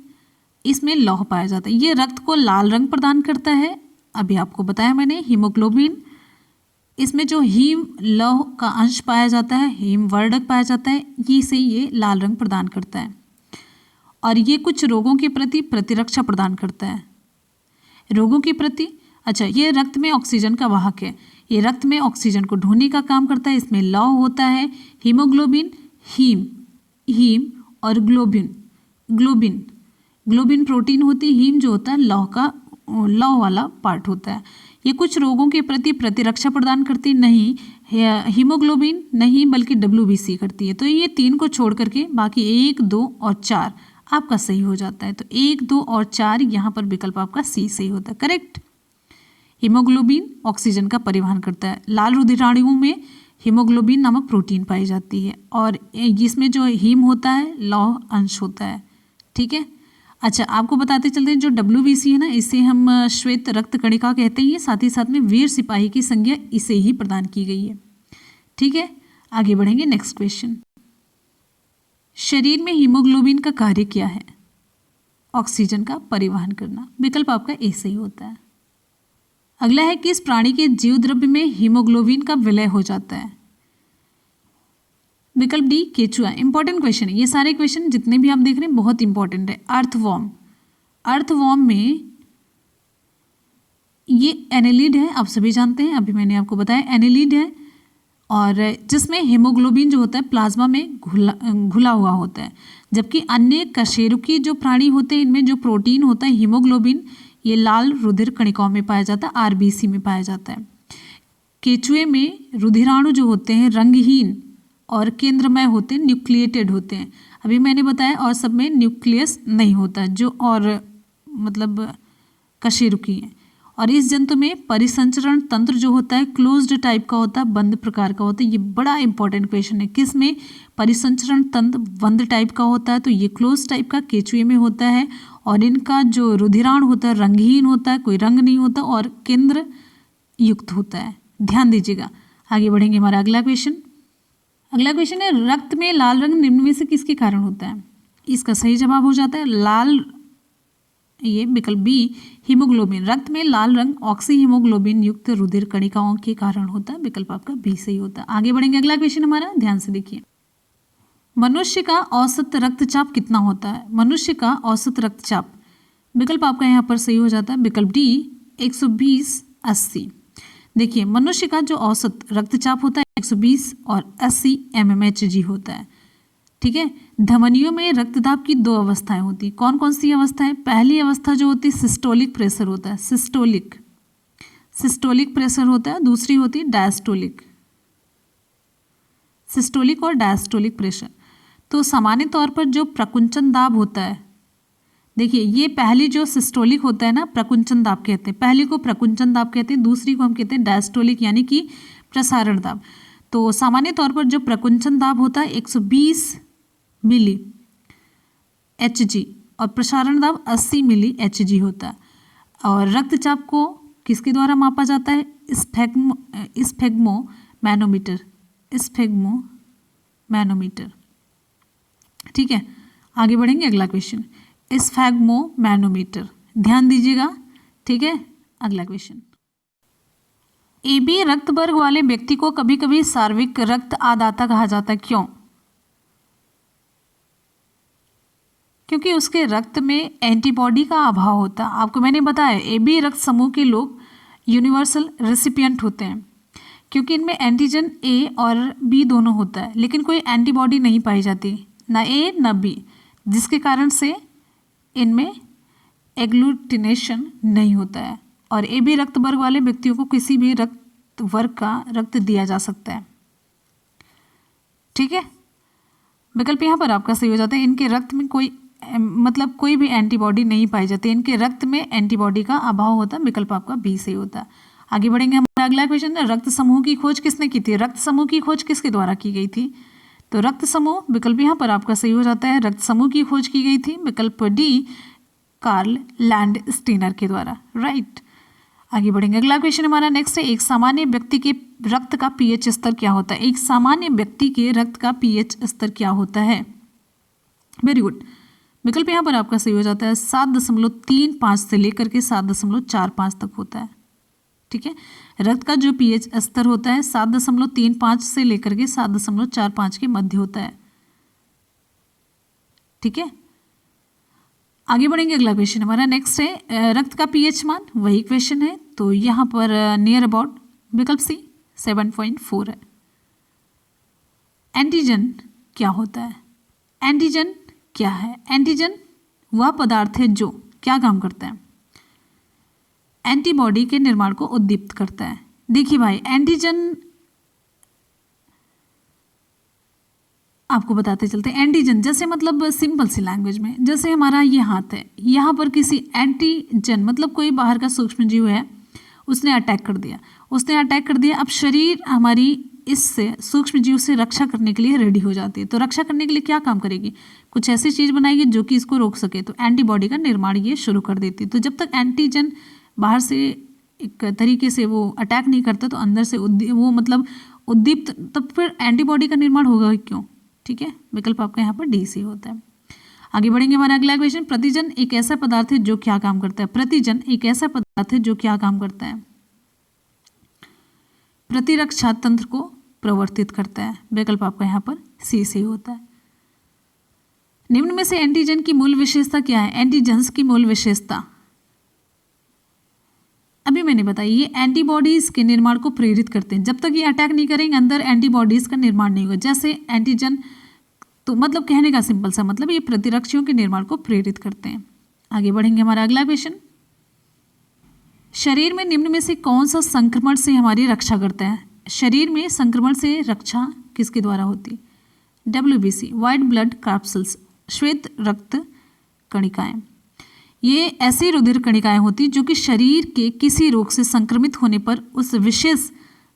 इसमें लौह पाया जाता है। ये रक्त को लाल रंग प्रदान करता है, अभी आपको बताया मैंने, हीमोग्लोबिन। इसमें जो हीम लौह का अंश पाया जाता है, हीम वर्णक पाया जाता है, ये लाल रंग प्रदान करता है। और ये कुछ रोगों के प्रति प्रतिरक्षा प्रदान करता है। रोगों के प्रति, अच्छा, ये रक्त में ऑक्सीजन का वाहक है। ये रक्त में ऑक्सीजन को ढोने का काम करता है। इसमें लौह होता है, हीमोग्लोबिन, हीम और ग्लोबिन प्रोटीन होती है। हीम जो होता है लौह वाला पार्ट होता है। ये कुछ रोगों के प्रति प्रतिरक्षा प्रदान करती नहीं, हीमोग्लोबिन नहीं बल्कि WBC करती है। तो ये 3 को छोड़ करके बाकी 1, 2 और 4 आपका सही हो जाता है। तो 1, 2 और 4 यहाँ पर विकल्प आपका सी सही होता है, करेक्ट। हीमोग्लोबिन ऑक्सीजन का परिवहन करता है। लाल रुधिराणुओं में हीमोग्लोबिन नामक प्रोटीन पाई जाती है और इसमें जो हीम होता है लौह अंश होता है, ठीक है। अच्छा, आपको बताते चलते हैं, जो WBC है ना, इसे हम श्वेत रक्त कणिका कहते हैं। साथ ही साथ में वीर सिपाही की संज्ञा इसे ही प्रदान की गई है, ठीक है। आगे बढ़ेंगे। नेक्स्ट क्वेश्चन, शरीर में हीमोग्लोबिन का कार्य क्या है? ऑक्सीजन का परिवहन करना। विकल्प आपका ए सही होता है। अगला है कि इस प्राणी के जीव द्रव्य में हीमोग्लोबिन का विलय हो जाता है। विकल्प डी केचुआ। इंपॉर्टेंट क्वेश्चन है ये सारे क्वेश्चन जितने भी आप देख रहे हैं बहुत इंपॉर्टेंट है। अर्थवॉर्म, अर्थवॉर्म में ये एनेलिड है, आप सभी जानते हैं, अभी मैंने आपको बताया एनेलिड है, और जिसमें हीमोग्लोबिन जो होता है प्लाज्मा में घुला हुआ होता है। जबकि अन्य कशेरुकी जो प्राणी होते हैं इनमें जो प्रोटीन होता है हीमोग्लोबिन ये लाल रुधिर कणिकाओं में पाया जाता है, आरबीसी में पाया जाता है। केचुए में रुधिराणु जो होते हैं रंगहीन और केंद्रमय होते हैं, न्यूक्लिएटेड होते हैं, अभी मैंने बताया, और सब में न्यूक्लियस नहीं होता जो और मतलब कशेरुकी है। और इस जंतु में परिसंचरण तंत्र जो होता है क्लोज्ड टाइप का होता है, बंद प्रकार का होता है। ये बड़ा इंपॉर्टेंट क्वेश्चन है, किस में परिसंचरण तंत्र बंद टाइप का होता है, तो ये क्लोज टाइप का केचुए में होता है। और इनका जो रुधिराण होता है रंगहीन होता है, कोई रंग नहीं होता, और केंद्र युक्त होता है। ध्यान दीजिएगा। आगे बढ़ेंगे, हमारा अगला क्वेश्चन। अगला क्वेश्चन है रक्त में लाल रंग निम्न में से किसके कारण होता है। इसका सही जवाब हो जाता है लाल, ये विकल्प बी हीमोग्लोबिन। रक्त में लाल रंग ऑक्सी हीमोग्लोबिन युक्त रुधिर कणिकाओं के कारण होता है। विकल्प आपका बी सही होता है। आगे बढ़ेंगे, अगला क्वेश्चन हमारा, ध्यान से देखिए। मनुष्य का औसत रक्तचाप कितना होता है। मनुष्य का औसत रक्तचाप, विकल्प आपका यहाँ पर सही हो जाता है विकल्प डी 120/80। देखिए मनुष्य का जो औसत रक्तचाप होता है 120 और 80 mmHg होता है। ठीक है। धमनियों में रक्तदाब की दो अवस्थाएं होती, कौन कौन सी अवस्थाएं। पहली अवस्था जो होती है सिस्टोलिक प्रेशर होता है, सिस्टोलिक प्रेशर होता है। दूसरी होती है डायस्टोलिक, सिस्टोलिक और डायस्टोलिक प्रेशर। तो सामान्य तौर पर जो प्रकुंचन दाब होता है, देखिए ये पहली जो सिस्टोलिक होता है ना, प्रकुंचन दाब कहते हैं, पहली को प्रकुंचन दाब कहते हैं, दूसरी को हम कहते हैं डायस्टोलिक यानी कि प्रसारण दाब। तो सामान्य तौर पर जो प्रकुंचन दाब होता है 120 मिली Hg और प्रसारण दाब 80 मिली Hg होता है। और रक्तचाप को किसके द्वारा मापा जाता है, स्फेग्मोमैनोमीटर। ठीक है। आगे बढ़ेंगे, अगला क्वेश्चन स्फेग्मोमैनोमीटर, ध्यान दीजिएगा। ठीक है। अगला क्वेश्चन, AB रक्त वर्ग वाले व्यक्ति को कभी कभी सार्विक रक्त आदाता कहा जाता है, क्यों। क्योंकि उसके रक्त में एंटीबॉडी का अभाव होता है। आपको मैंने बताया AB रक्त समूह के लोग यूनिवर्सल रेसिपिएंट होते हैं, क्योंकि इनमें एंटीजन A और B दोनों होता है, लेकिन कोई एंटीबॉडी नहीं पाई जाती, ना A ना B, जिसके कारण से इनमें एग्लूटिनेशन नहीं होता है। और AB रक्त वर्ग वाले व्यक्तियों को किसी भी रक्त वर्ग का रक्त दिया जा सकता है। ठीक है। विकल्प यहाँ पर आपका सही हो जाता है, इनके रक्त में कोई कोई भी एंटीबॉडी नहीं पाई जाती, इनके रक्त में एंटीबॉडी का अभाव होता है। विकल्प आपका बी सही होता है। आगे बढ़ेंगे, हमारा अगला क्वेश्चन है रक्त समूह की खोज किसने की थी। रक्त समूह की खोज किसके द्वारा की गई थी, तो रक्त समूह, विकल्प यहाँ पर आपका सही हो जाता है, रक्त समूह की खोज की गई थी विकल्प डी कार्ल लैंडस्टीनर के द्वारा। राइट। आगे बढ़ेंगे, अगला क्वेश्चन हमारा नेक्स्ट है एक सामान्य व्यक्ति के रक्त का पीएच स्तर क्या होता है। एक सामान्य व्यक्ति के रक्त का पीएच स्तर क्या होता है। Very good. विकल्प यहाँ पर आपका सही हो जाता है 7.35 से लेकर के 7.45 तक होता है। ठीक है। रक्त का जो पीएच स्तर होता है 7.35 से लेकर के 7.45 के मध्य होता है। ठीक है। आगे बढ़ेंगे, अगला क्वेश्चन हमारा नेक्स्ट है रक्त का पीएच मान, वही क्वेश्चन है, तो यहाँ पर नियर अबाउट विकल्प सी 7.4 है। एंटीजन क्या होता है। एंटीजन क्या है। एंटीजन वह पदार्थ है जो क्या काम करता है, एंटीबॉडी के निर्माण को उद्दीप्त करता है। देखिए भाई एंटीजन आपको बताते चलते हैं, एंटीजन जैसे मतलब सिंपल सी लैंग्वेज में, जैसे हमारा ये हाथ है, यहाँ पर किसी एंटीजन मतलब कोई बाहर का सूक्ष्म जीव है, उसने अटैक कर दिया, अब शरीर हमारी इससे सूक्ष्म जीव से रक्षा करने के लिए रेडी हो जाती है। तो रक्षा करने के लिए क्या काम करेगी, कुछ ऐसी चीज़ बनाएगी जो कि इसको रोक सके, तो एंटीबॉडी का निर्माण ये शुरू कर देती है। तो जब तक एंटीजन बाहर से एक तरीके से वो अटैक नहीं करता, तो अंदर से वो मतलब उद्दीप्त, तब फिर एंटीबॉडी का निर्माण होगा क्यों। ठीक है। विकल्प आपका यहाँ पर डी सी होता है। आगे बढ़ेंगे। हमारा अगला क्वेश्चन, प्रतिजन एक ऐसा पदार्थ है जो क्या काम करता है? प्रतिजन एक ऐसा पदार्थ है जो क्या काम करता है? प्रतिरक्षा तंत्र को प्रवर्तित करता है। विकल्प आपका यहाँ पर सी से होता है। निम्न में से एंटीजन की मूल विशेषता क्या है? एंटीजन्स की मूल विशेषता अभी मैंने बताई, ये एंटीबॉडीज के निर्माण को प्रेरित करते हैं। जब तक ये अटैक नहीं करेंगे अंदर एंटीबॉडीज का निर्माण नहीं होगा। जैसे एंटीजन, तो मतलब कहने का सिंपल सा मतलब ये प्रतिरक्षियों के निर्माण को प्रेरित करते हैं। आगे बढ़ेंगे। हमारा अगला क्वेश्चन, शरीर में निम्न में से कौन सा संक्रमण से हमारी रक्षा करता है? शरीर में संक्रमण से रक्षा किसके द्वारा होती है? WBC, व्हाइट ब्लड कार्पल्स, श्वेत रक्त कणिकाएं। ये ऐसी रुधिर कणिकाएं होती जो कि शरीर के किसी रोग से संक्रमित होने पर उस विशेष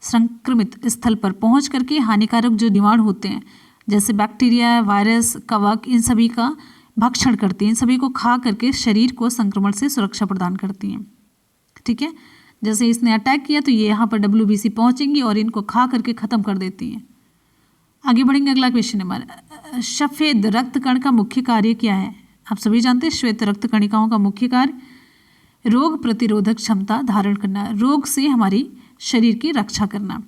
संक्रमित स्थल पर पहुंच करके हानिकारक जो जीवाणु होते हैं जैसे बैक्टीरिया, वायरस, कवक, इन सभी का भक्षण करती हैं। इन सभी को खा करके शरीर को संक्रमण से सुरक्षा प्रदान करती हैं। ठीक है, जैसे इसने अटैक किया तो ये यहाँ पर WBC पहुँचेंगी और इनको खा करके ख़त्म कर देती हैं। आगे बढ़ेंगे। अगला क्वेश्चन है हमारा, सफ़ेद रक्त कण का मुख्य कार्य क्या है? आप सभी जानते हैं श्वेत रक्त कणिकाओं का मुख्य कार्य रोग प्रतिरोधक क्षमता धारण करना, रोग से हमारी शरीर की रक्षा करना।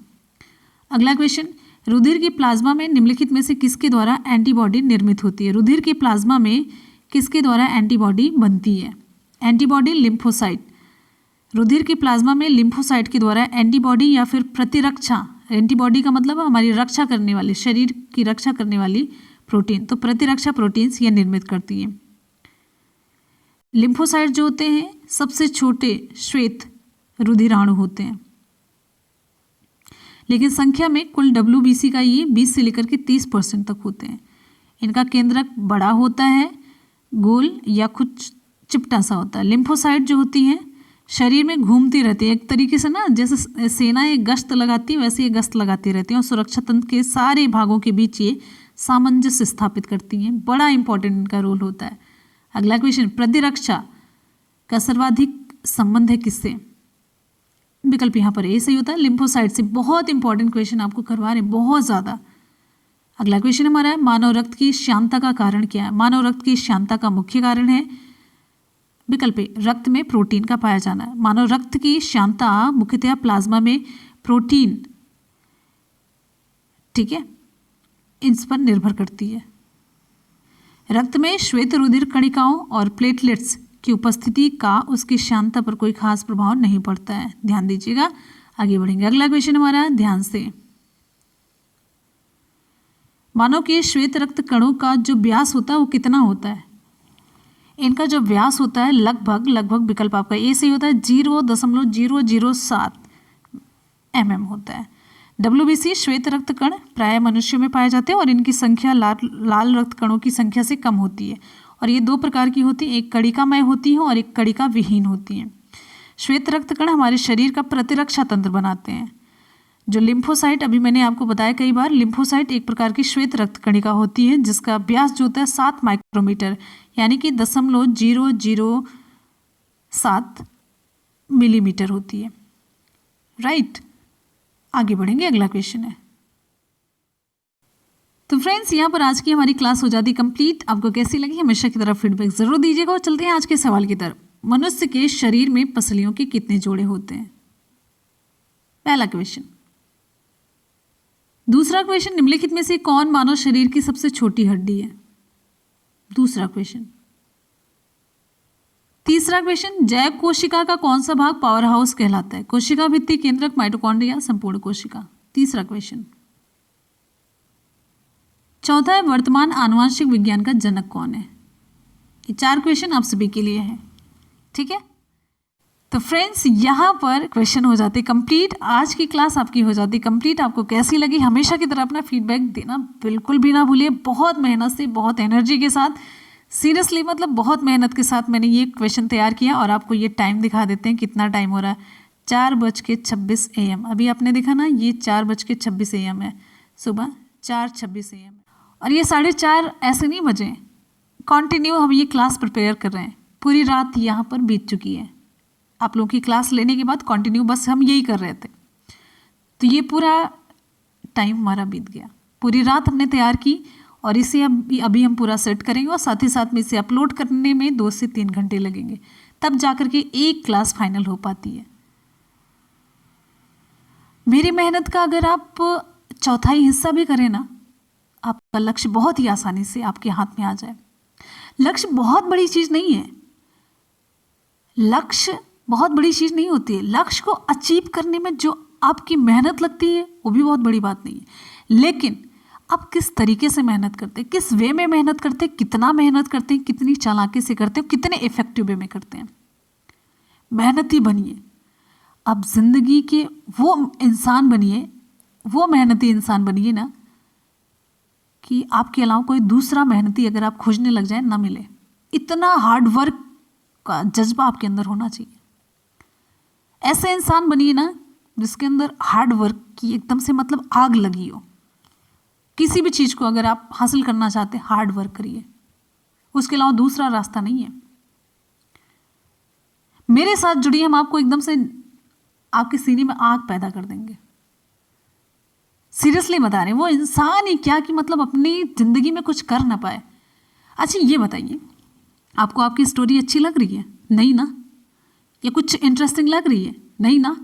अगला क्वेश्चन, रुधिर की प्लाज्मा में निम्नलिखित में से किसके द्वारा एंटीबॉडी निर्मित होती है? रुधिर की प्लाज्मा में किसके द्वारा एंटीबॉडी बनती है? Antibody lymphocyte. रुधिर की प्लाज्मा में लिम्फोसाइट के द्वारा एंटीबॉडी या फिर प्रतिरक्षा, एंटीबॉडी का मतलब हमारी रक्षा करने वाली, शरीर की रक्षा करने वाली प्रोटीन, तो प्रतिरक्षा प्रोटीन्स ये निर्मित करती हैं। लिम्फोसाइट जो होते हैं सबसे छोटे श्वेत रुधिराणु होते हैं, लेकिन संख्या में कुल WBC का ये 20 से लेकर के 30% तक होते हैं। इनका केंद्रक बड़ा होता है, गोल या कुछ चिपटा सा होता है। लिम्फोसाइट जो होती हैं शरीर में घूमती रहती है, एक तरीके से ना जैसे सेनाएं गश्त लगाती है वैसे ये गश्त लगाती रहती हैं और सुरक्षा तंत्र के सारे भागों के बीच ये सामंजस्य स्थापित करती हैं। बड़ा इंपॉर्टेंट इनका रोल होता है। अगला क्वेश्चन, प्रतिरक्षा का सर्वाधिक संबंध है किससे? विकल्प यहाँ पर ए सही होता है, लिम्फोसाइट से। बहुत इंपॉर्टेंट क्वेश्चन आपको करवा रहे हैं, बहुत ज़्यादा। अगला क्वेश्चन हमारा है, मानव रक्त की श्यानता का कारण क्या है? मानव रक्त की श्यानता का मुख्य कारण है विकल्प ए, रक्त में प्रोटीन का पाया जाना। मानव रक्त की श्यानता मुख्यतः प्लाज्मा में प्रोटीन, ठीक है, इस पर निर्भर करती है। रक्त में श्वेत रुधिर कणिकाओं और प्लेटलेट्स की उपस्थिति का उसकी श्यानता पर कोई खास प्रभाव नहीं पड़ता है, ध्यान दीजिएगा। आगे बढ़ेंगे। अगला क्वेश्चन हमारा, ध्यान से, मानव के श्वेत रक्त कणों का जो व्यास होता है वो कितना होता है? इनका जो व्यास होता है लगभग विकल्प आपका ए सही होता है, 0.007 mm होता है। WBC श्वेत रक्त कण प्राय मनुष्यों में पाए जाते हैं और इनकी संख्या लाल रक्त कणों की संख्या से कम होती है और ये दो प्रकार की होती है, एक कणिकामय होती है और एक कणिका विहीन होती है। श्वेत रक्त कण हमारे शरीर का प्रतिरक्षा तंत्र बनाते हैं। जो लिम्फोसाइट, अभी मैंने आपको बताया कई बार, लिम्फोसाइट एक प्रकार की श्वेत रक्त कणिका होती है जिसका व्यास जो होता है 7 माइक्रोमीटर यानी कि 0.007 मिलीमीटर होती है। राइट, आगे बढ़ेंगे। अगला क्वेश्चन है, तो फ्रेंड्स यहाँ पर आज की हमारी क्लास हो जाती कंप्लीट। आपको कैसी लगी हमेशा की तरफ फीडबैक जरूर दीजिएगा और चलते हैं आज के सवाल की तरफ। मनुष्य के शरीर में पसलियों के कितने जोड़े होते हैं? पहला क्वेश्चन। दूसरा क्वेश्चन, निम्नलिखित में से कौन मानव शरीर की सबसे छोटी हड्डी है? दूसरा क्वेश्चन। तीसरा क्वेश्चन, जैव कोशिका का कौन सा भाग पावर हाउस कहलाता है? कोशिका भित्ति, केंद्रक, माइटोकॉन्ड्रिया, संपूर्ण कोशिका। तीसरा क्वेश्चन। चौथा है, वर्तमान आनुवंशिक विज्ञान का जनक कौन है? ये 4 क्वेश्चन आप सभी के लिए है, ठीक है। तो फ्रेंड्स यहाँ पर क्वेश्चन हो जाते कंप्लीट, आज की क्लास आपकी हो जाती कंप्लीट। आपको कैसी लगी हमेशा की तरह अपना फीडबैक देना बिल्कुल भी ना भूलिए। बहुत मेहनत से, बहुत एनर्जी के साथ, सीरियसली मतलब बहुत मेहनत के साथ मैंने ये क्वेश्चन तैयार किया और आपको ये टाइम दिखा देते हैं कितना टाइम हो रहा है। 4:26 AM। अभी आपने देखा ना, ये 4:26 AM है, सुबह 4:26 AM। और ये 4:30 ऐसे नहीं बजे, कंटिन्यू हम ये क्लास प्रिपेयर कर रहे हैं। पूरी रात यहाँ पर बीत चुकी है, आप लोगों की क्लास लेने के बाद कंटिन्यू बस हम यही कर रहे थे। तो ये पूरा टाइम हमारा बीत गया, पूरी रात हमने तैयार की और इसे अभी हम पूरा सेट करेंगे और साथ ही साथ में इसे अपलोड करने में 2 से 3 घंटे लगेंगे, तब जाकर के एक क्लास फाइनल हो पाती है। मेरी मेहनत का अगर आप चौथाई हिस्सा भी करें ना, आपका लक्ष्य बहुत ही आसानी से आपके हाथ में आ जाए। लक्ष्य बहुत बड़ी चीज़ नहीं है, लक्ष्य बहुत बड़ी चीज़ नहीं होती है। लक्ष्य को अचीव करने में जो आपकी मेहनत लगती है वो भी बहुत बड़ी बात नहीं है, लेकिन आप किस तरीके से मेहनत करते हैं, किस वे में मेहनत करते हैं, कितना मेहनत करते हैं, कितनी चालाकी से करते हैं, कितने इफेक्टिव वे में करते हैं। मेहनती बनिए, आप जिंदगी के वो इंसान बनिए, वो मेहनती इंसान बनिए ना कि आपके अलावा कोई दूसरा मेहनती अगर आप खोजने लग जाए ना मिले। इतना हार्ड वर्क का जज्बा आपके अंदर होना चाहिए। ऐसे इंसान बनिए ना जिसके अंदर हार्ड वर्क की एकदम से मतलब आग लगी हो। किसी भी चीज़ को अगर आप हासिल करना चाहते हैं, हार्ड वर्क करिए, उसके अलावा दूसरा रास्ता नहीं है। मेरे साथ जुड़िए, हम आपको एकदम से आपके सीने में आग पैदा कर देंगे। सीरियसली बता रहे हैं, वो इंसान ही क्या कि मतलब अपनी ज़िंदगी में कुछ कर ना पाए। अच्छा ये बताइए, आपको आपकी स्टोरी अच्छी लग रही है? नहीं ना? या कुछ इंटरेस्टिंग लग रही है? नहीं ना?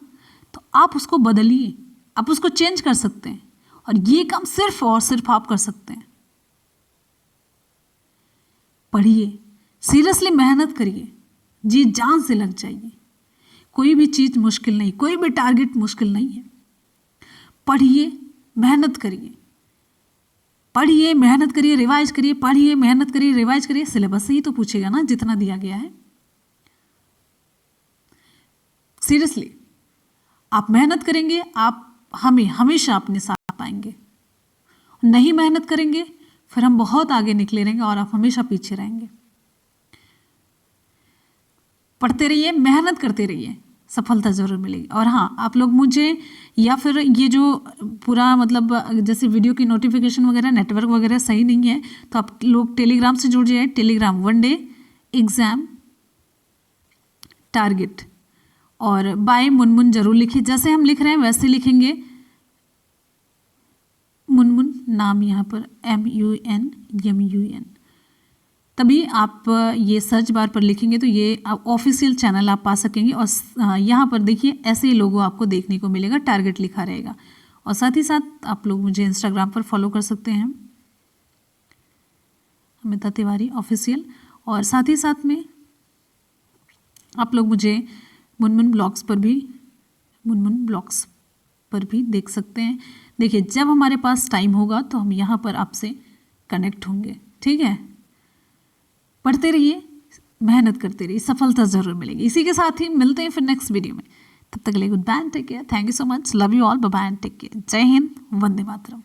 तो आप उसको बदलिए, आप उसको चेंज कर सकते हैं, और ये काम सिर्फ और सिर्फ आप कर सकते हैं। पढ़िए, सीरियसली मेहनत करिए, जी जान से लग जाइए। कोई भी चीज़ मुश्किल नहीं, कोई भी टारगेट मुश्किल नहीं है। पढ़िए, मेहनत करिए, पढ़िए मेहनत करिए, रिवाइज करिए, पढ़िए मेहनत करिए, रिवाइज करिए। सिलेबस से ही तो पूछेगा ना जितना दिया गया है। सीरियसली आप मेहनत करेंगे, आप हमें हमेशा अपने साथ पाएंगे। नहीं मेहनत करेंगे फिर हम बहुत आगे निकले रहेंगे और आप हमेशा पीछे रहेंगे। पढ़ते रहिए, मेहनत करते रहिए, सफलता ज़रूर मिलेगी। और हाँ, आप लोग मुझे या फिर ये जो पूरा मतलब जैसे वीडियो की नोटिफिकेशन वगैरह, नेटवर्क वगैरह सही नहीं है, तो आप लोग टेलीग्राम से जुड़ जाइए। टेलीग्राम 1 डे एग्ज़ाम टारगेट और बाय मुनमुन जरूर लिखिए। जैसे हम लिख रहे हैं वैसे लिखेंगे। मुनमुन नाम यहाँ पर MUN, तभी आप ये सर्च बार पर लिखेंगे तो ये ऑफिशियल चैनल आप पा सकेंगे। और यहाँ पर देखिए ऐसे ही लोगो आपको देखने को मिलेगा, टारगेट लिखा रहेगा। और साथ ही साथ आप लोग मुझे इंस्टाग्राम पर फॉलो कर सकते हैं, अमिता तिवारी ऑफिशियल। और साथ ही साथ में आप लोग मुझे मुनमुन ब्लॉग्स पर भी देख सकते हैं। देखिए जब हमारे पास टाइम होगा तो हम यहाँ पर आपसे कनेक्ट होंगे, ठीक है। पढ़ते रहिए, मेहनत करते रहिए, सफलता ज़रूर मिलेगी। इसी के साथ ही मिलते हैं फिर नेक्स्ट वीडियो में। तब तक के लिए good bye and take care. Thank you so much, love you all, bye bye and take care. जय हिंद, वंदे मातरम।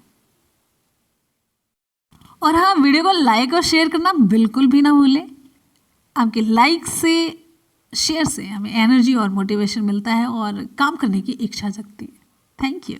और हाँ, वीडियो को लाइक और शेयर करना बिल्कुल भी ना भूलें। आपके लाइक से, शेयर से हमें एनर्जी और मोटिवेशन मिलता है और काम करने की इच्छा जगती है। Thank you.